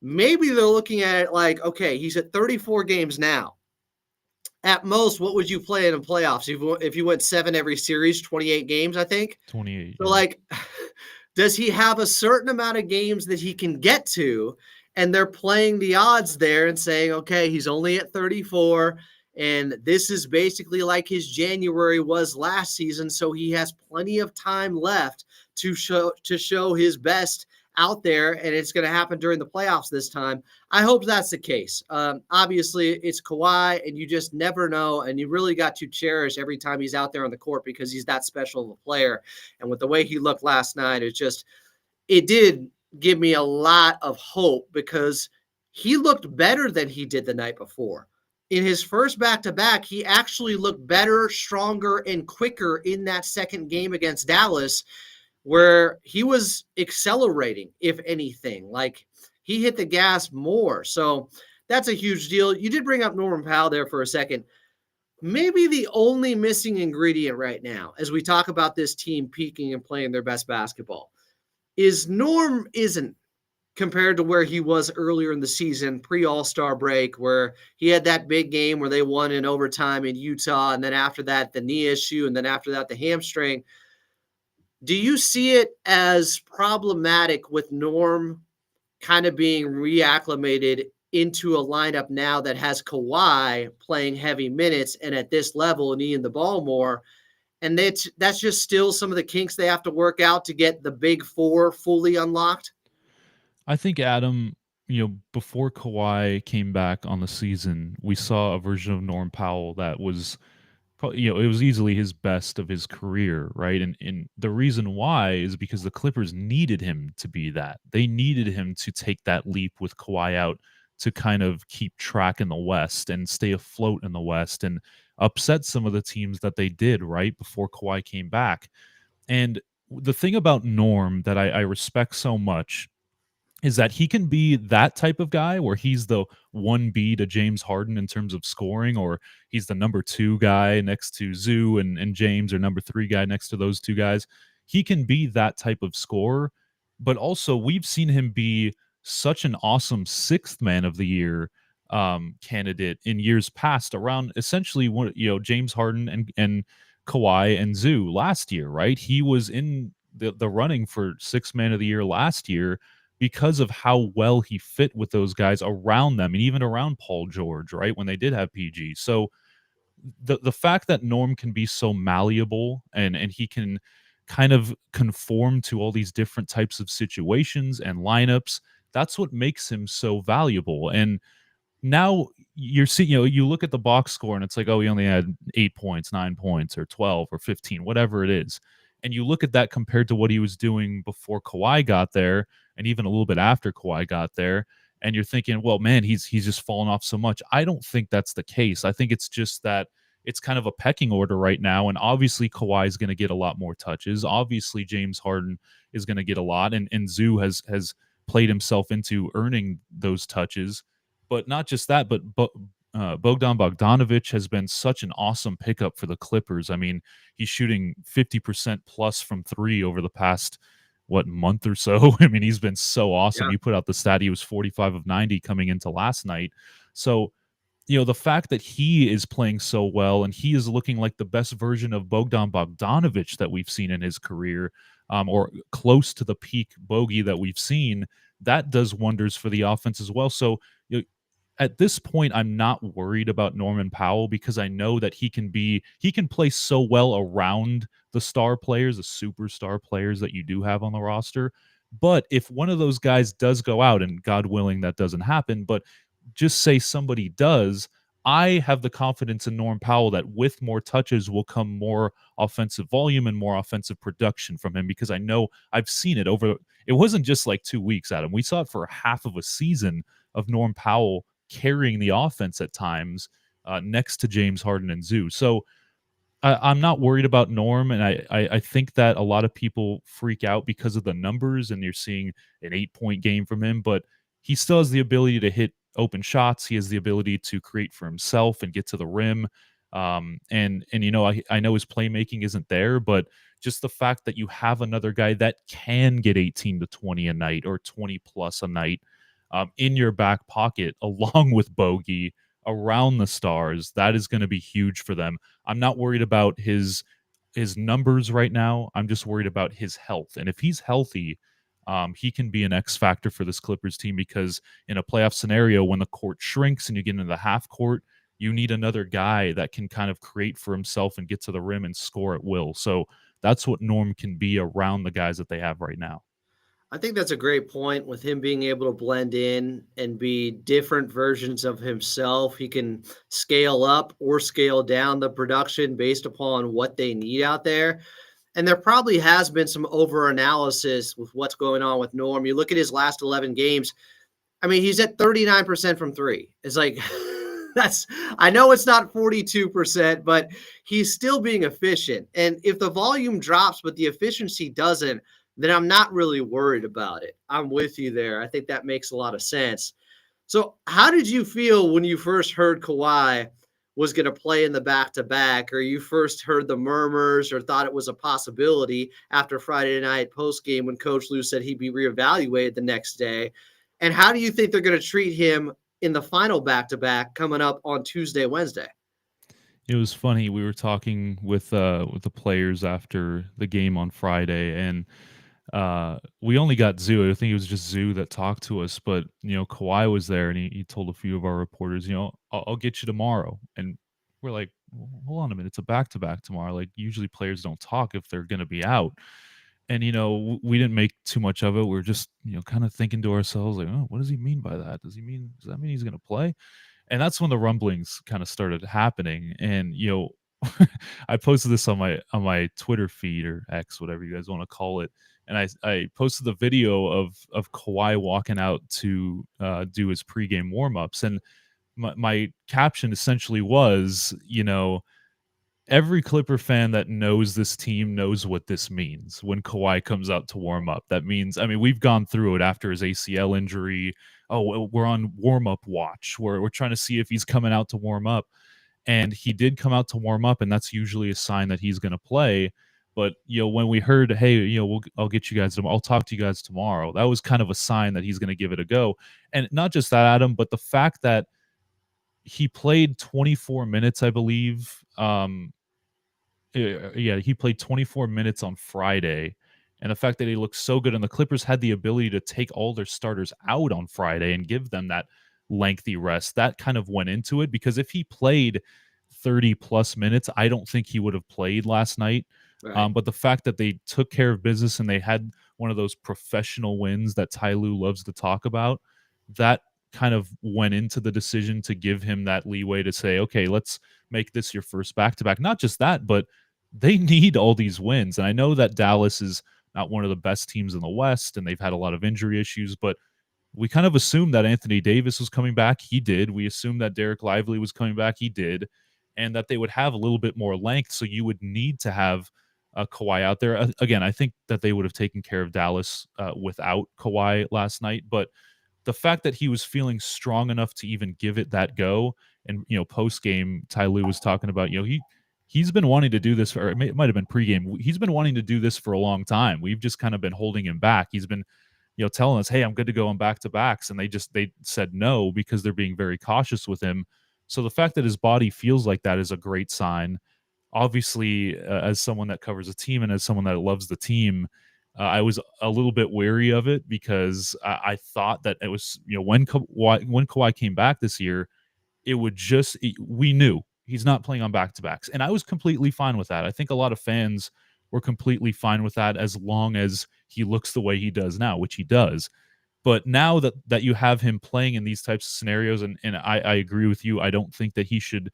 Speaker 1: maybe they're looking at it like, okay, he's at 34 games now. At most, what would you play in the playoffs? If you went 7 every series, 28 games, I think.
Speaker 16: 28.
Speaker 1: So, like, does he have a certain amount of games that he can get to? And they're playing the odds there and saying, okay, he's only at 34. And this is basically like his January was last season. So he has plenty of time left to show his best out there. And it's going to happen during the playoffs this time. I hope that's the case. Obviously, it's Kawhi, and you just never know. And you really got to cherish every time he's out there on the court because he's that special of a player. And with the way he looked last night, it did give me a lot of hope because he looked better than he did the night before. In his first back-to-back, he actually looked better, stronger, and quicker in that second game against Dallas, where he was accelerating, if anything. Like, he hit the gas more. So that's a huge deal. You did bring up Norman Powell there for a second. Maybe the only missing ingredient right now, as we talk about this team peaking and playing their best basketball, is Norm isn't compared to where he was earlier in the season, pre-All-Star break, where he had that big game where they won in overtime in Utah, and then after that, the knee issue, and then after that, the hamstring. Do you see it as problematic with Norm kind of being reacclimated into a lineup now that has Kawhi playing heavy minutes and at this level needing the ball more? And that's just still some of the kinks they have to work out to get the big four fully unlocked?
Speaker 16: I think Adam, before Kawhi came back on the season, we saw a version of Norm Powell that was probably, it was easily his best of his career, right? And the reason why is because the Clippers needed him to be that. They needed him to take that leap with Kawhi out to kind of keep track in the West and stay afloat in the West and upset some of the teams that they did, right, before Kawhi came back. And the thing about Norm that I respect so much is that he can be that type of guy where he's the 1B to James Harden in terms of scoring, or he's the number 2 guy next to Zoo and James, or number 3 guy next to those 2 guys. He can be that type of scorer, but also we've seen him be such an awesome 6th man of the year candidate in years past around essentially James Harden and Kawhi and Zoo last year, right? He was in the running for 6th man of the year last year because of how well he fit with those guys around them and even around Paul George, right? When they did have PG. So the fact that Norm can be so malleable and he can kind of conform to all these different types of situations and lineups, that's what makes him so valuable. And now you're seeing, you look at the box score and it's like, oh, he only had 8 points, 9 points, or 12 or 15, whatever it is. And you look at that compared to what he was doing before Kawhi got there, and even a little bit after Kawhi got there, and you're thinking, well, man, he's just fallen off so much. I don't think that's the case. I think it's just that it's kind of a pecking order right now, and obviously Kawhi is going to get a lot more touches. Obviously James Harden is going to get a lot, and Zoo has played himself into earning those touches. But not just that, but Bogdan Bogdanovic has been such an awesome pickup for the Clippers. I mean, he's shooting 50% plus from 3 over the past, month or so. I mean, he's been so awesome.
Speaker 1: Yeah.
Speaker 16: You put out the stat, he was 45 of 90 coming into last night. So, the fact that he is playing so well and he is looking like the best version of Bogdan Bogdanovic that we've seen in his career, or close to the peak bogey that we've seen, that does wonders for the offense as well. So, at this point, I'm not worried about Norman Powell because I know that he can play so well around the star players, the superstar players that you do have on the roster. But if one of those guys does go out, and God willing that doesn't happen, but just say somebody does, I have the confidence in Norm Powell that with more touches will come more offensive volume and more offensive production from him, because I know I've seen it it wasn't just like 2 weeks, Adam. We saw it for half of a season of Norm Powell carrying the offense at times next to James Harden and Zoo. So I'm not worried about Norm, and I think that a lot of people freak out because of the numbers, and you're seeing an 8-point game from him, but he still has the ability to hit open shots. He has the ability to create for himself and get to the rim. And I know his playmaking isn't there, but just the fact that you have another guy that can get 18 to 20 a night or 20 plus a night, in your back pocket, along with Bogey, around the stars. That is going to be huge for them. I'm not worried about his numbers right now. I'm just worried about his health. And if he's healthy, he can be an X factor for this Clippers team, because in a playoff scenario, when the court shrinks and you get into the half court, you need another guy that can kind of create for himself and get to the rim and score at will. So that's what Norm can be around the guys that they have right now.
Speaker 1: I think that's a great point with him being able to blend in and be different versions of himself. He can scale up or scale down the production based upon what they need out there. And there probably has been some over-analysis with what's going on with Norm. You look at his last 11 games. I mean, he's at 39% from three. It's like, I know it's not 42%, but he's still being efficient. And if the volume drops, but the efficiency doesn't, then I'm not really worried about it. I'm with you there. I think that makes a lot of sense. So how did you feel when you first heard Kawhi was going to play in the back-to-back, or you first heard the murmurs or thought it was a possibility after Friday night postgame when Coach Lue said he'd be reevaluated the next day? And how do you think they're going to treat him in the final back-to-back coming up on Tuesday, Wednesday?
Speaker 16: It was funny. We were talking with the players after the game on Friday, and we only got Zoo. I think it was just Zoo that talked to us, but Kawhi was there, and he told a few of our reporters, I'll get you tomorrow. And we're like, hold on a minute, it's a back-to-back tomorrow. Like, usually players don't talk if they're going to be out. And we didn't make too much of it. We're just kind of thinking to ourselves, like, oh, what does he mean by that? Does that mean he's going to play? And that's when the rumblings kind of started happening. And I posted this on my Twitter feed, or X, whatever you guys want to call it. And I posted the video of Kawhi walking out to do his pregame warmups. And my caption essentially was, every Clipper fan that knows this team knows what this means when Kawhi comes out to warm up. That means, we've gone through it after his ACL injury. Oh, we're on warm-up watch. We're trying to see if he's coming out to warm up. And he did come out to warm up, and that's usually a sign that he's going to play. But, when we heard, hey, I'll get you guys, I'll talk to you guys tomorrow, that was kind of a sign that he's going to give it a go. And not just that, Adam, but the fact that he played 24 minutes, I believe. He played 24 minutes on Friday. And the fact that he looked so good, and the Clippers had the ability to take all their starters out on Friday and give them that lengthy rest, that kind of went into it. Because if he played 30 plus minutes, I don't think he would have played last night. Right. But the fact that they took care of business and they had one of those professional wins that Ty Lue loves to talk about, that kind of went into the decision to give him that leeway to say, okay, let's make this your first back-to-back. Not just that, but they need all these wins. And I know that Dallas is not one of the best teams in the West, and they've had a lot of injury issues, but we kind of assumed that Anthony Davis was coming back. He did. We assumed that Derek Lively was coming back. He did. And that they would have a little bit more length, so you would need to have Kawhi out there. Again, I think that they would have taken care of Dallas without Kawhi last night, but the fact that he was feeling strong enough to even give it that go, and post game, Ty Lue was talking about he's been wanting to do this, or it might have been pregame. He's been wanting to do this for a long time. We've just kind of been holding him back. He's been telling us, hey, I'm good to go on back-to-backs, and they said no because they're being very cautious with him. So the fact that his body feels like that is a great sign. Obviously, as someone that covers a team and as someone that loves the team, I was a little bit wary of it, because I thought that it was, when Kawhi came back this year, we knew he's not playing on back-to-backs. And I was completely fine with that. I think a lot of fans were completely fine with that, as long as he looks the way he does now, which he does. But now that you have him playing in these types of scenarios, and I agree with you, I don't think that he should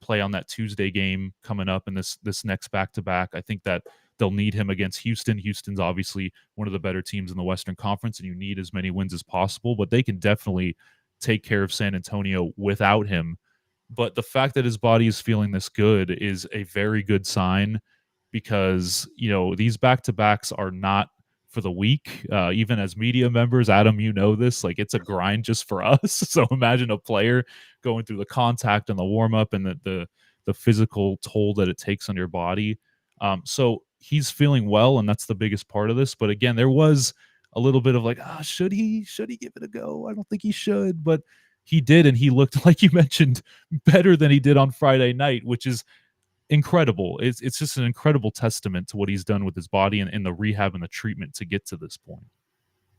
Speaker 16: play on that Tuesday game coming up in this next back-to-back. I think that they'll need him against Houston. Houston's obviously one of the better teams in the Western Conference, and you need as many wins as possible, but they can definitely take care of San Antonio without him. But the fact that his body is feeling this good is a very good sign, because, these back-to-backs are not for the weak. Even as media members, Adam, this, like, it's a grind just for us. So imagine a player going through the contact and the warm-up and the physical toll that it takes on your body. So he's feeling well, and that's the biggest part of this. But again, there was a little bit of like, should he give it a go? I don't think he should, but he did, and he looked, like you mentioned, better than he did on Friday night, which is incredible. It's just an incredible testament to what he's done with his body and the rehab and the treatment to get to this point.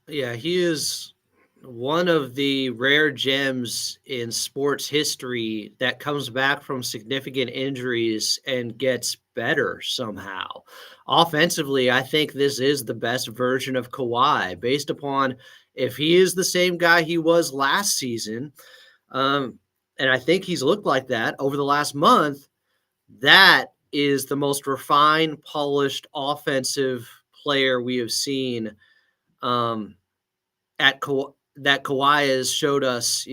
Speaker 1: Yeah, he is one of the rare gems in sports history that comes back from significant injuries and gets better somehow. Offensively, I think this is the best version of Kawhi based upon if he is the same guy he was last season. And I think he's looked like that over the last month. That is the most refined, polished offensive player we have seen that Kawhi has showed us.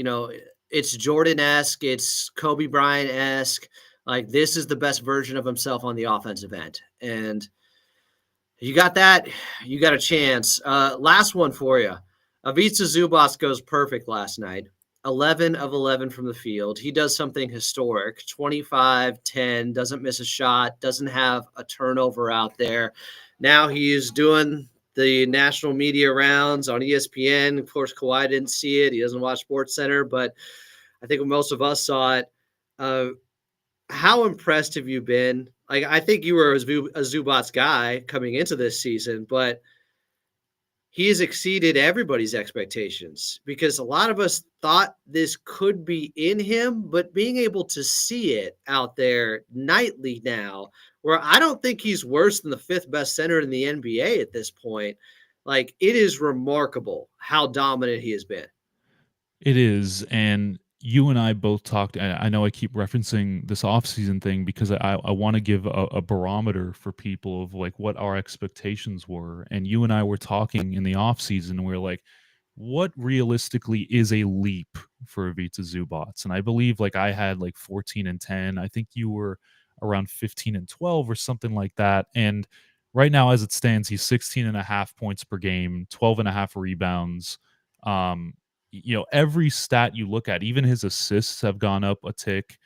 Speaker 1: It's Jordan-esque, it's Kobe Bryant-esque. Like, this is the best version of himself on the offensive end. And you got that, you got a chance. Last one for you. Ivica Zubac goes perfect last night. 11 of 11 from the field. He does something historic. 25, 10, doesn't miss a shot, doesn't have a turnover out there. Now he's doing the national media rounds on ESPN. Of course, Kawhi didn't see it. He doesn't watch SportsCenter, but I think most of us saw it. How impressed have you been? Like, I think you were a Zubac guy coming into this season, but he has exceeded everybody's expectations because a lot of us thought this could be in him, but being able to see it out there nightly now, where I don't think he's worse than the fifth best center in the NBA at this point. Like, it is remarkable how dominant he has been.
Speaker 16: It is, and you and I both talked. I know I keep referencing this offseason thing because I want to give a barometer for people of like what our expectations were. And you and I were talking in the offseason, and we are like, what realistically is a leap for Ivica Zubac? And I believe like I had like 14 and 10. I think you were around 15 and 12 or something like that. And right now, as it stands, he's 16 and a half points per game, 12 and a half rebounds. Every stat you look at, even his assists have gone up a tick.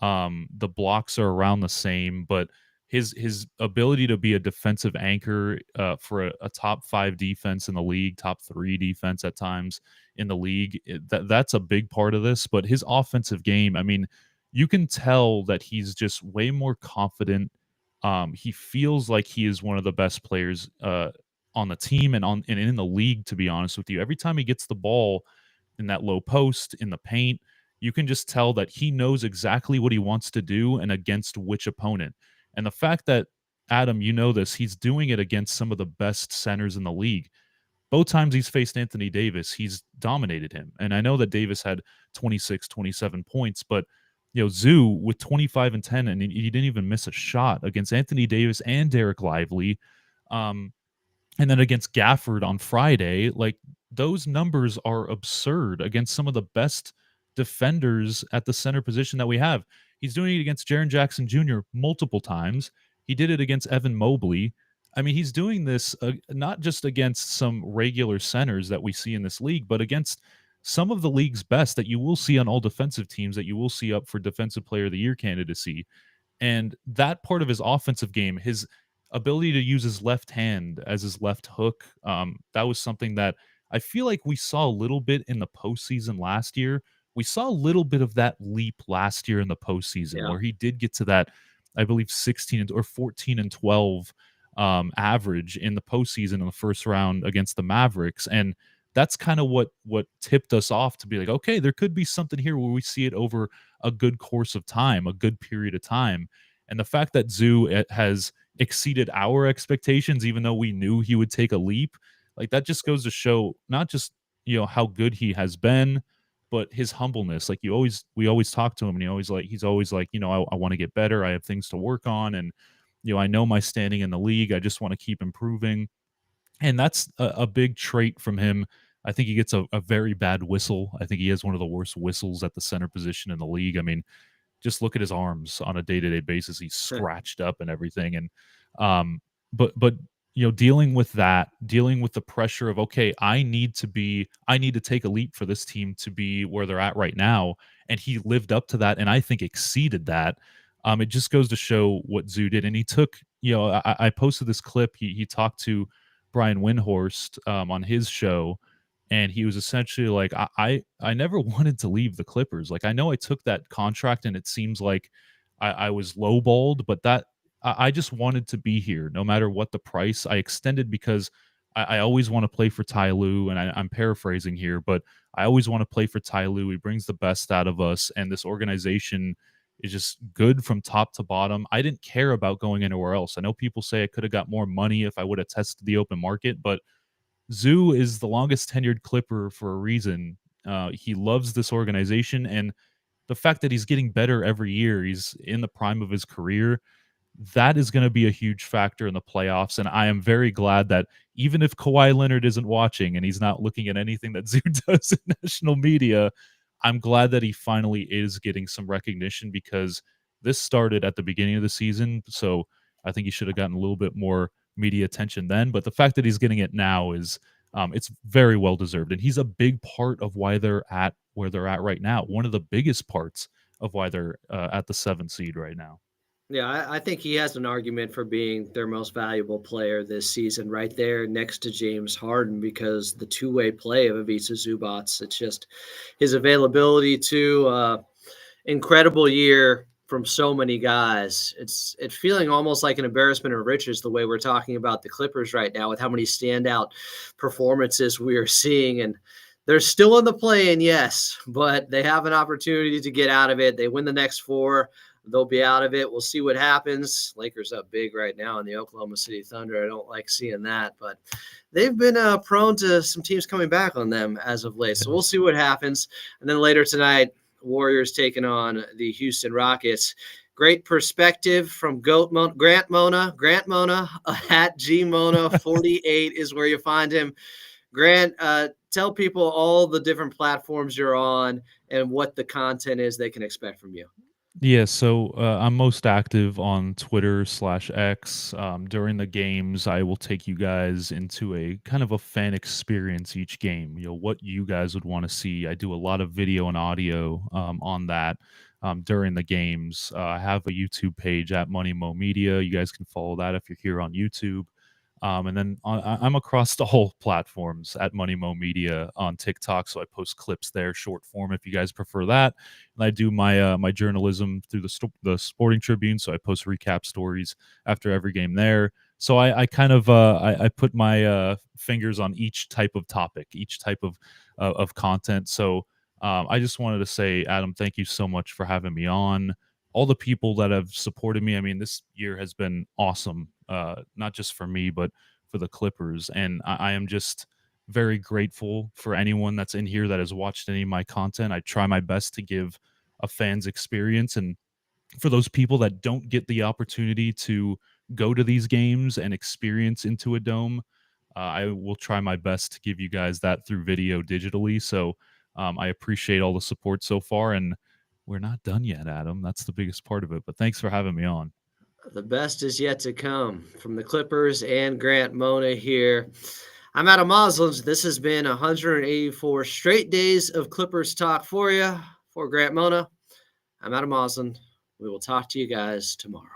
Speaker 16: The blocks are around the same, but his ability to be a defensive anchor for a top 5 defense in the league, top 3 defense at times in the league, that's a big part of this. But his offensive game, I mean, you can tell that he's just way more confident. He feels like he is one of the best players on the team and in the league, to be honest with you. Every time he gets the ball in that low post, in the paint, you can just tell that he knows exactly what he wants to do and against which opponent. And the fact that, Adam, you know this, he's doing it against some of the best centers in the league. Both times he's faced Anthony Davis, he's dominated him. And I know that Davis had 26, 27 points, but Zoo with 25 and 10, and he didn't even miss a shot against Anthony Davis and Derek Lively. And then against Gafford on Friday, like, those numbers are absurd against some of the best defenders at the center position that we have. He's doing it against Jaren Jackson Jr. multiple times. He did it against Evan Mobley. I mean, he's doing this not just against some regular centers that we see in this league, but against some of the league's best that you will see on all defensive teams, that you will see up for Defensive Player of the Year candidacy. And that part of his offensive game, his ability to use his left hand as his left hook, that was something that I feel like we saw a little bit in the postseason last year. We saw a little bit of that leap last year in the postseason where he did get to that, I believe, 16 or 14 and 12 average in the postseason in the first round against the Mavericks. And that's kind of what tipped us off to be like, okay, there could be something here where we see it over a good course of time, a good period of time. And the fact that Zoo has exceeded our expectations, even though we knew he would take a leap, like, that just goes to show not just, how good he has been, but his humbleness. Like, we always talk to him, and he's always like, I want to get better. I have things to work on. And, I know my standing in the league. I just want to keep improving. And that's a big trait from him. I think he gets a very bad whistle. I think he has one of the worst whistles at the center position in the league. I mean, just look at his arms on a day-to-day basis. He's scratched up and everything. And but dealing with the pressure of, okay, I need to take a leap for this team to be where they're at right now. And he lived up to that, and I think exceeded that. It just goes to show what Zoo did. And he took, I posted this clip. He talked to Brian Windhorst on his show, and he was essentially like, I never wanted to leave the Clippers. Like, I know I took that contract, and it seems like I was lowballed, but I just wanted to be here no matter what the price. I extended because I always want to play for Ty Lue, and I'm paraphrasing here, but I always want to play for Ty Lue. He brings the best out of us, and this organization is just good from top to bottom. I didn't care about going anywhere else. I know people say I could have got more money if I would have tested the open market, but Zoo is the longest tenured Clipper for a reason. He loves this organization, and the fact that he's getting better every year, he's in the prime of his career, that is going to be a huge factor in the playoffs. And I am very glad that even if Kawhi Leonard isn't watching and he's not looking at anything that Zoo does in national media, I'm glad that he finally is getting some recognition, because this started at the beginning of the season. So I think he should have gotten a little bit more media attention then. But the fact that he's getting it now is it's very well deserved. And he's a big part of why they're at where they're at right now. One of the biggest parts of why they're at the 7th seed right now.
Speaker 1: Yeah, I think he has an argument for being their most valuable player this season, right there next to James Harden, because the two-way play of Ivica Zubac, it's just his availability to incredible year from so many guys. It's feeling almost like an embarrassment of riches the way we're talking about the Clippers right now, with how many standout performances we are seeing. And they're still in the play-in, yes, but they have an opportunity to get out of it. They win the next 4. They'll be out of it. We'll see what happens. Lakers up big right now in the Oklahoma City Thunder. I don't like seeing that, but they've been prone to some teams coming back on them as of late. So we'll see what happens. And then later tonight, Warriors taking on the Houston Rockets. Great perspective from Grant Mona at GMona48 is where you find him. Grant, tell people all the different platforms you're on and what the content is they can expect from you.
Speaker 16: Yeah, so I'm most active on Twitter/X. During the games, I will take you guys into a kind of a fan experience each game. You know, what you guys would want to see. I do a lot of video and audio on that during the games. I have a YouTube page at Money Mo Media. You guys can follow that if you're here on YouTube. And then I'm across the whole platforms at Money Mo Media on TikTok, so I post clips there, short form, if you guys prefer that. And I do my my journalism through the Sporting Tribune, so I post recap stories after every game there. So I kind of I put my fingers on each type of topic, each type of content. So I just wanted to say, Adam, thank you so much for having me on. All the people that have supported me. I mean, this year has been awesome, not just for me, but for the Clippers. And I am just very grateful for anyone that's in here that has watched any of my content. I try my best to give a fan's experience. And for those people that don't get the opportunity to go to these games and experience Into a Dome, I will try my best to give you guys that through video digitally. So I appreciate all the support so far. And we're not done yet, Adam. That's the biggest part of it. But thanks for having me on.
Speaker 1: The best is yet to come from the Clippers and Grant Mona here. I'm Adam Moslins. This has been 184 straight days of Clippers talk for you. For Grant Mona, I'm Adam Moslin. We will talk to you guys tomorrow.